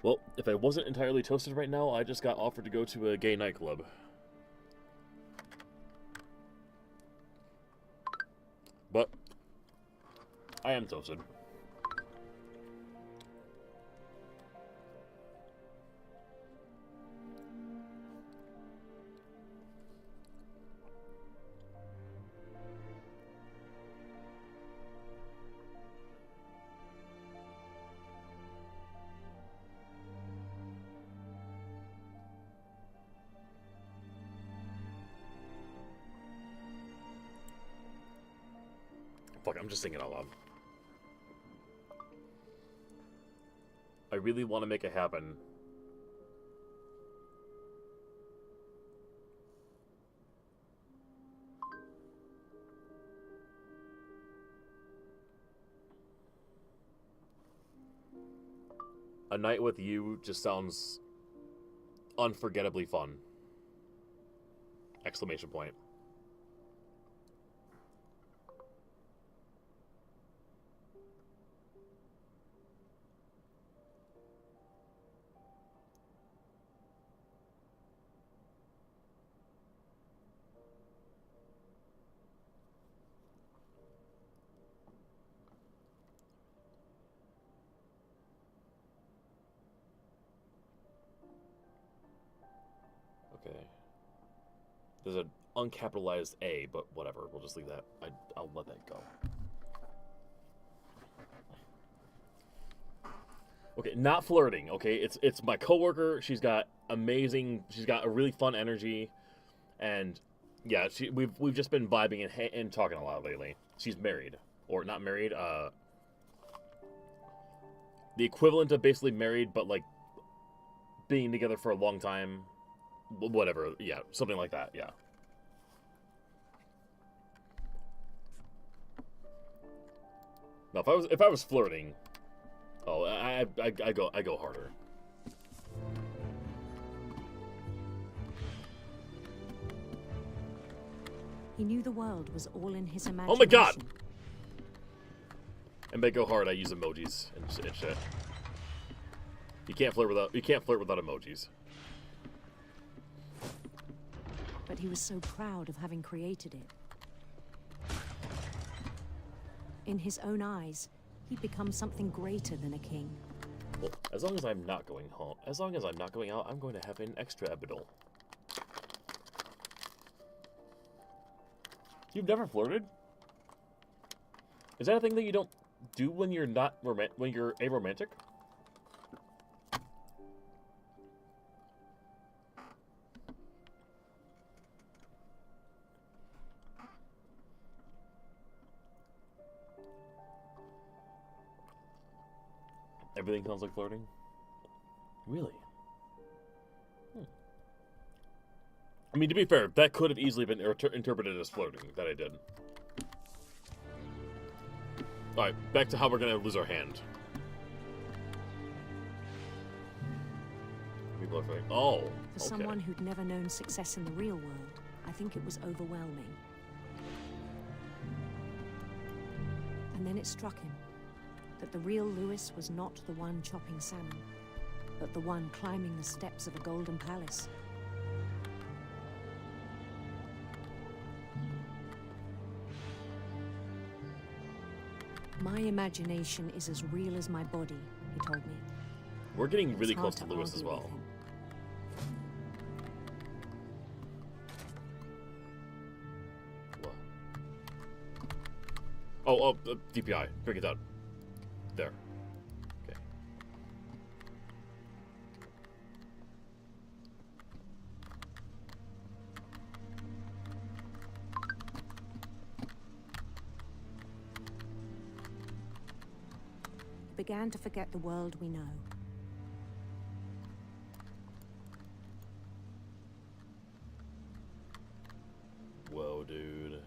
Well, if I wasn't entirely toasted right now, I just got offered to go to a gay nightclub. But I am toasted. Fuck, I'm just thinking out loud. I really want to make it happen. A night with you just sounds unforgettably fun. Exclamation point. Okay. There's an uncapitalized A, but whatever. We'll just leave that. I'll let that go. Okay, not flirting. Okay, it's my coworker. She's got a really fun energy, and yeah, we've just been vibing and talking a lot lately. She's married, or not married. The equivalent of basically married, but like being together for a long time. Whatever, yeah, something like that, yeah. Now, if I was flirting, oh, I go harder. He knew the world was all in his imagination. Oh my god! And by go hard, I use emojis and shit. You can't flirt without emojis. But he was so proud of having created it. In his own eyes, he'd become something greater than a king. Well, as long as I'm not going home, as long as I'm not going out, I'm going to have an extra epidural. You've never flirted? Is that a thing that you don't do when you're not when you're aromantic? Everything sounds like flirting? Really? I mean, to be fair, that could have easily been interpreted as flirting, that I did. Alright, back to how we're gonna lose our hand. People are saying, oh, For someone who'd never known success in the real world, I think it was overwhelming. And then it struck him that the real Lewis was not the one chopping salmon, but the one climbing the steps of a golden palace. My imagination is as real as my body, he told me. We're getting really It's close to hard to Lewis as argue well. with him. Oh, DPI. Bring it down. There. Okay. Began to forget the world we know. Whoa, dude.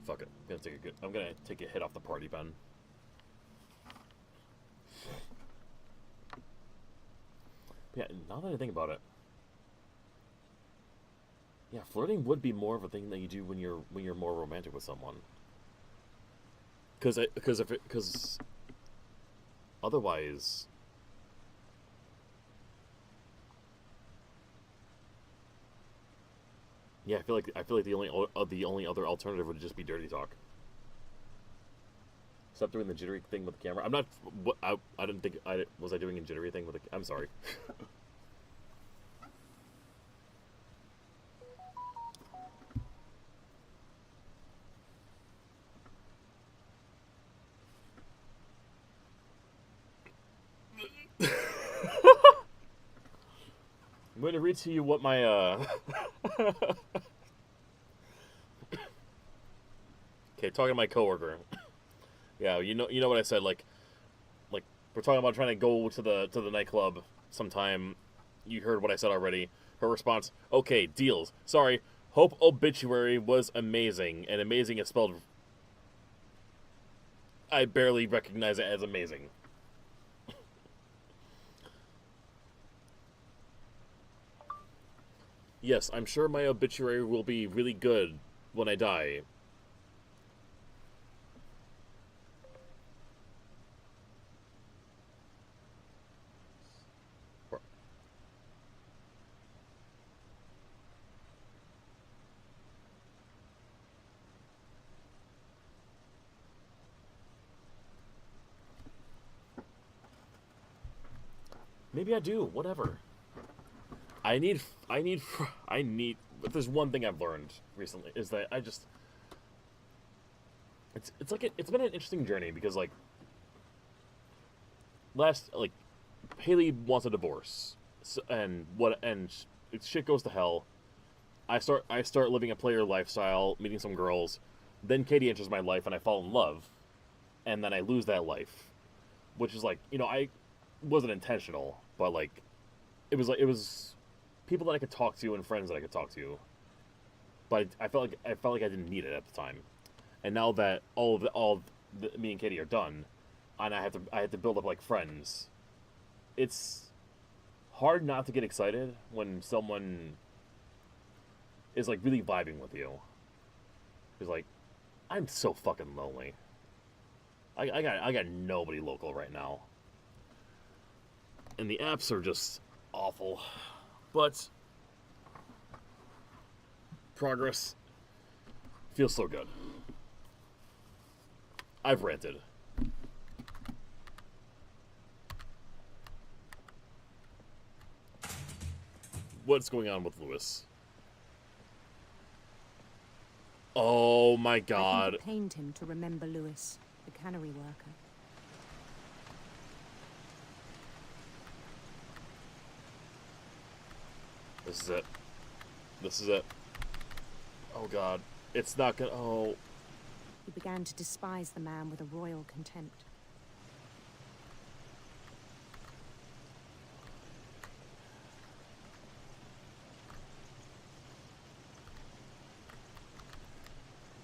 Fuck it. I'm gonna take a hit off the party pen. Yeah, now that I think about it. Yeah, flirting would be more of a thing that you do when you're more romantic with someone. Because otherwise, yeah, I feel like the only other alternative would just be dirty talk. Stop doing the jittery thing with the camera. I'm not. I didn't think I was doing a jittery thing with the. I'm sorry. I'm going to read to you what my Okay, talking to my coworker. Yeah, you know what I said, like we're talking about trying to go to the nightclub sometime. You heard what I said already. Her response, okay, deals. Sorry, Hope Obituary was amazing, and amazing is spelled, I barely recognize it as amazing. Yes, I'm sure my obituary will be really good when I die. Maybe I do, whatever. I need, but there's one thing I've learned recently, is that it's been an interesting journey, because, like, Haley wants a divorce, so, and shit goes to hell. I start living a player lifestyle, meeting some girls, then Katie enters my life, and I fall in love, and then I lose that life, which is, like, I wasn't intentional, but, like, it was people that I could talk to and friends that I could talk to, but I felt like I didn't need it at the time, and now that me and Katie are done, and I have to build up, like, friends. It's hard not to get excited when someone is, like, really vibing with you. It's like, I'm so fucking lonely. I got nobody local right now, and the apps are just awful. But progress feels so good. I've ranted. What's going on with Lewis? Oh my I god. think it pained him to remember Lewis, the cannery worker. This is it. This is it. Oh god. It's not gonna. Oh. He began to despise the man with a royal contempt.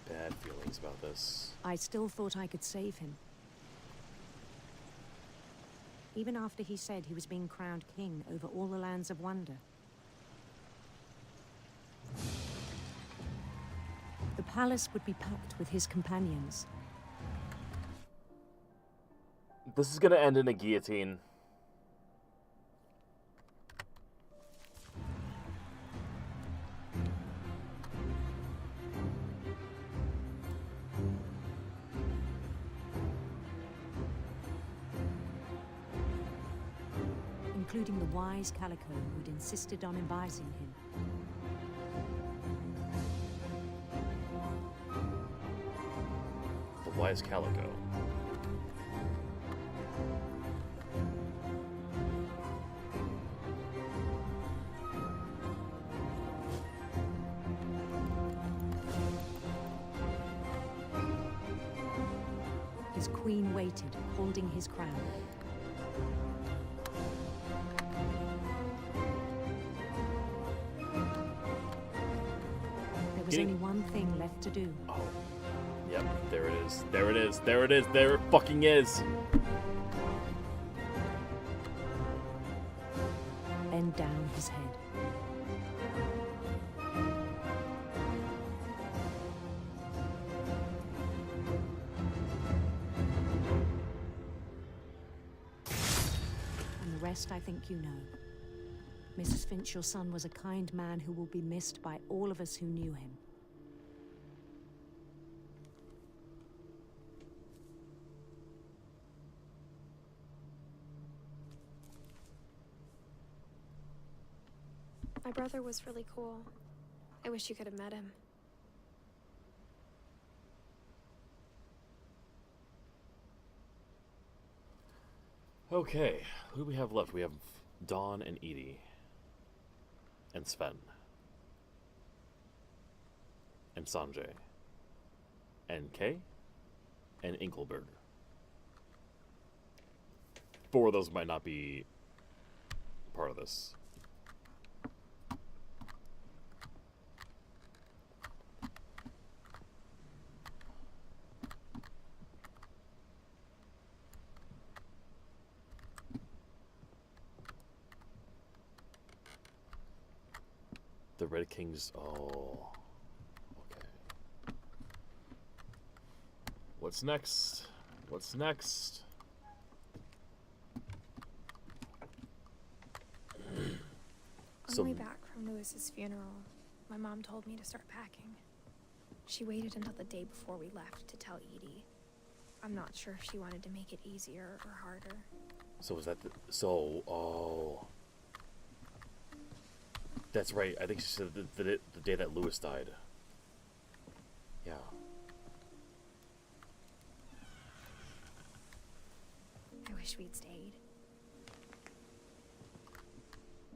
Bad feelings about this. I still thought I could save him. Even after he said he was being crowned king over all the lands of wonder. The palace would be packed with his companions. This is gonna end in a guillotine. Including the wise Calico who'd insisted on advising him. The wise Calico. His queen waited, holding his crown. There was only one thing left to do. Oh. Yep, there it is. There it is. There it is. There it fucking is. Bend down his head. And the rest I think you know. Mrs. Finch, your son was a kind man who will be missed by all of us who knew him. My brother was really cool. I wish you could have met him. Okay, who do we have left? We have Dawn and Edie. And Sven. And Sanjay. And Kay. And Inkelberg. 4 of those might not be part of this. The Red Kings. Oh. Okay. What's next? What's next? On the way back from Lewis's funeral, my mom told me to start packing. She waited until the day before we left to tell Edie. I'm not sure if she wanted to make it easier or harder. So was that oh. That's right. I think she said the day that Lewis died. Yeah. I wish we'd stayed.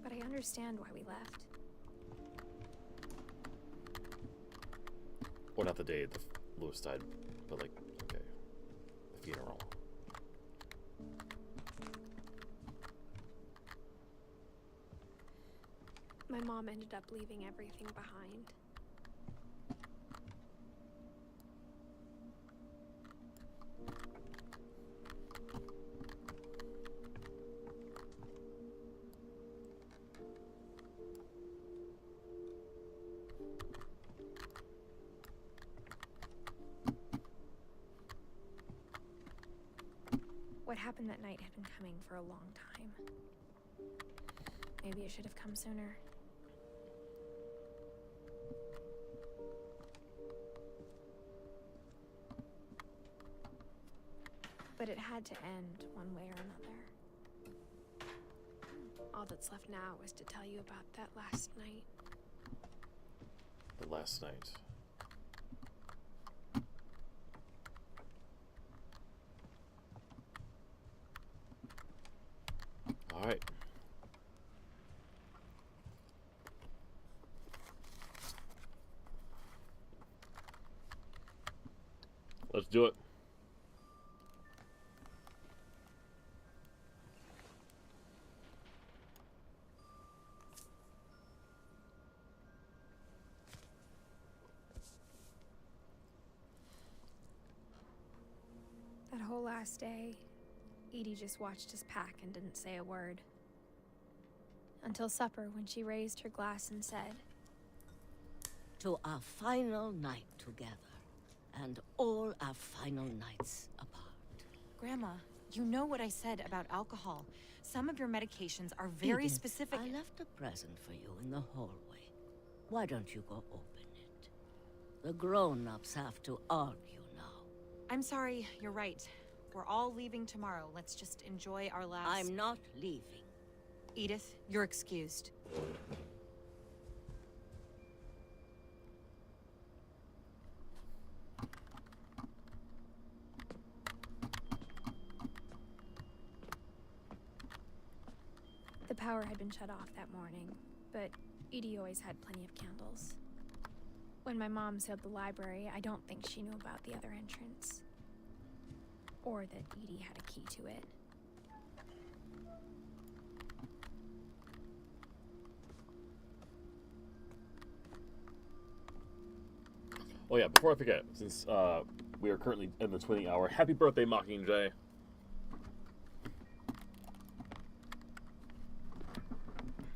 But I understand why we left. Well, not the day that Lewis died, but like, okay, the funeral. My mom ended up leaving everything behind. What happened that night had been coming for a long time. Maybe it should have come sooner. But it had to end one way or another. All that's left now is to tell you about that last night. The last night. Alright. Let's do it. That whole last day, Edie just watched us pack and didn't say a word. Until supper, when she raised her glass and said, "To our final night together, and all our final nights apart." Grandma, you know what I said about alcohol. Some of your medications are very Edith, specific. I left a present for you in the hallway. Why don't you go open it? The grown-ups have to argue now. I'm sorry, you're right. We're all leaving tomorrow. Let's just enjoy our last... I'm not leaving. Edith, you're excused. the power had been shut off that morning, but Edie always had plenty of candles. When my mom sealed the library, I don't think she knew about the other entrance. Or that Edie had a key to it. Oh yeah, before I forget, since we are currently in the twinning hour, happy birthday, Mockingjay.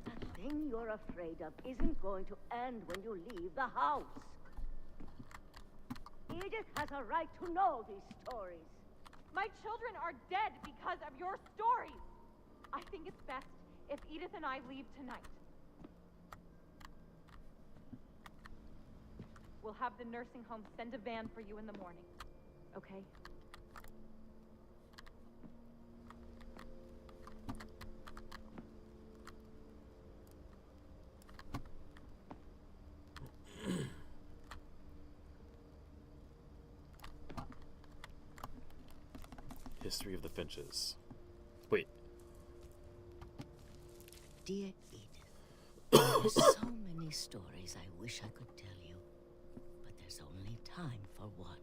The thing you're afraid of isn't going to end when you leave the house. Edith has a right to know these stories. My children are dead because of your stories. I think it's best if Edith and I leave tonight. We'll have the nursing home send a van for you in the morning, okay? History of the Finches. Wait. Dear Edith, there's so many stories I wish I could tell you, but there's only time for one.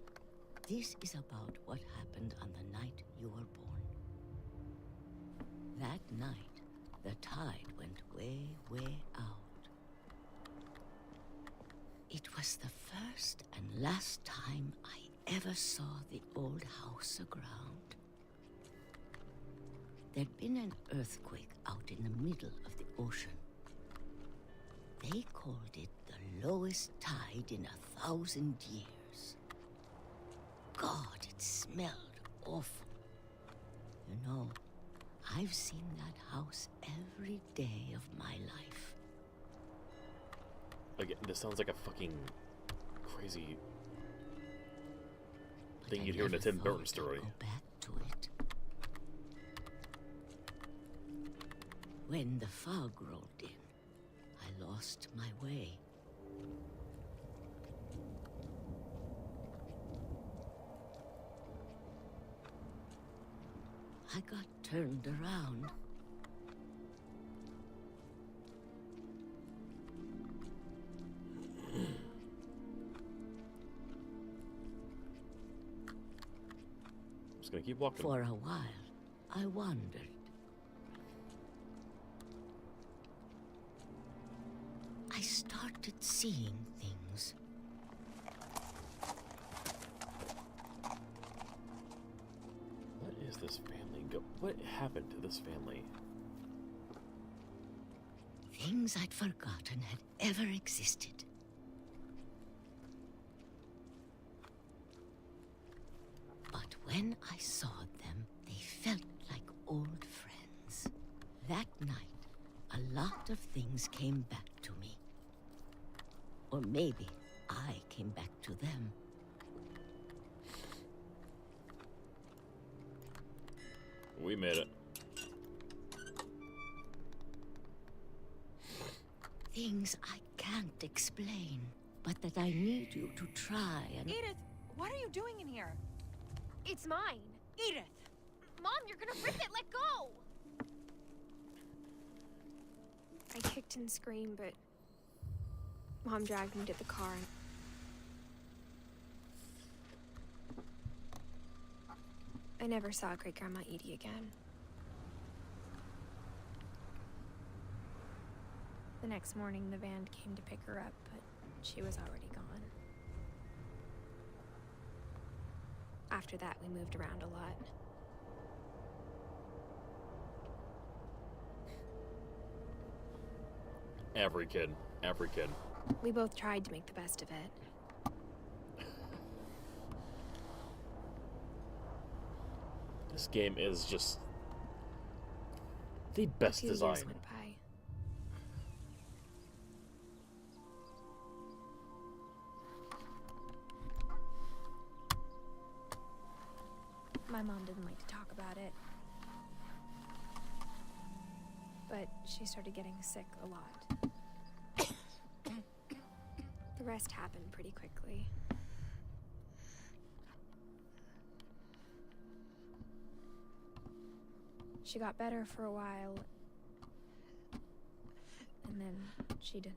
This is about what happened on the night you were born. That night, the tide went way, way out. It was the first and last time I ever saw the old house aground. There'd been an earthquake out in the middle of the ocean. They called it the lowest tide in 1,000 years. God, it smelled awful. You know, I've seen that house every day of my life. Again, this sounds like a fucking crazy thing you'd hear in a Tim Burton story. Go back to it. When the fog rolled in, I lost my way. I got turned around. I'm just gonna keep walking. For a while, I wandered. I started seeing things. What is this family? What happened to this family? Things I'd forgotten had ever existed. But when I saw them, they felt like old friends. That night, a lot of things came back to me. Or maybe I came back to them. We made it. Things I can't explain, but that I need you to try and... Edith, what are you doing in here? It's mine. Edith! Mom, you're gonna rip it. Let go. I kicked and screamed, but Mom dragged me to the car. I never saw Great-Grandma Edie again. The next morning, the van came to pick her up, but she was already gone. After that, we moved around a lot. Every kid. Every kid. We both tried to make the best of it. This game is just the best design. Years went by. My mom didn't like to talk about it. But she started getting sick a lot. The rest happened pretty quickly. She got better for a while, and then she didn't.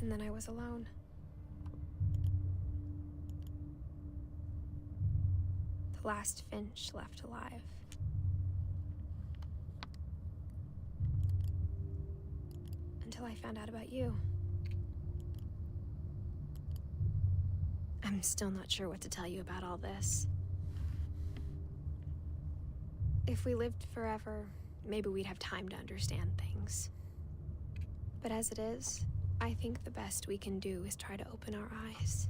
And then I was alone. The last Finch left alive. Until I found out about you. I'm still not sure what to tell you about all this. If we lived forever, maybe we'd have time to understand things. But as it is, I think the best we can do is try to open our eyes.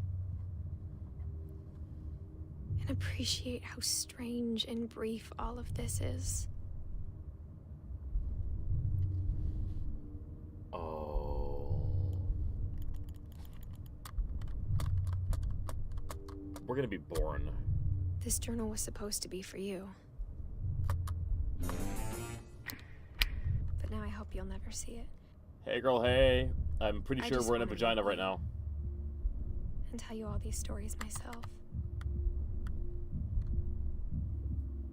And appreciate how strange and brief all of this is. Oh. We're gonna be born. This journal was supposed to be for you. But now I hope you'll never see it. Hey girl, hey. I'm pretty I sure just we're in a wanna vagina know right now. And tell you all these stories myself.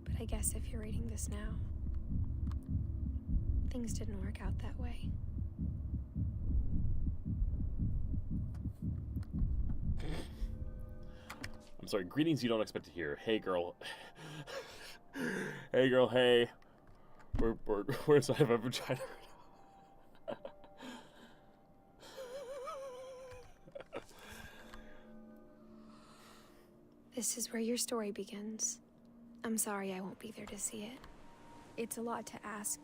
But I guess if you're reading this now, things didn't work out that way. I'm sorry, greetings you don't expect to hear. Hey girl. Hey girl, hey. We're inside of a vagina. This is where your story begins. I'm sorry I won't be there to see it. It's a lot to ask,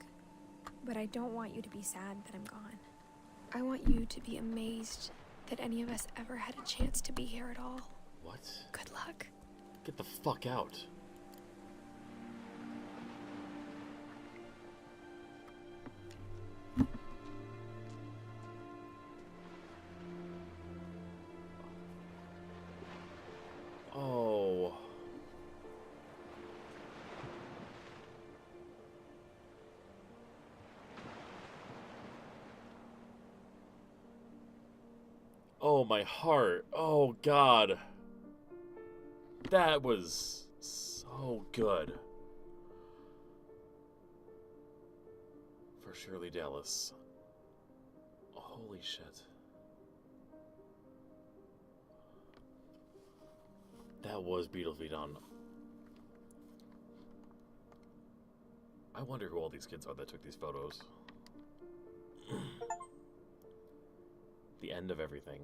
but I don't want you to be sad that I'm gone. I want you to be amazed that any of us ever had a chance to be here at all. What? Good luck. Get the fuck out. Oh. Oh, my heart. Oh, God. That was so good. For Shirley Dallas. Holy shit. That was beautifully done. I wonder who all these kids are that took these photos. The end of everything.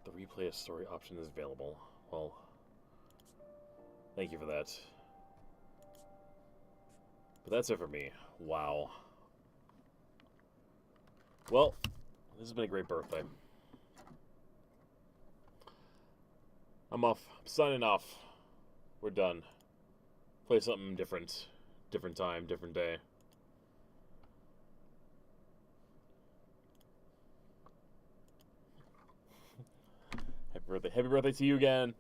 The replay a story option is available. Well, thank you for that. But that's it for me. Wow. Well, this has been a great birthday. I'm off. I'm signing off. We're done. Play something different. Different time, different day. Happy birthday. Happy birthday to you again.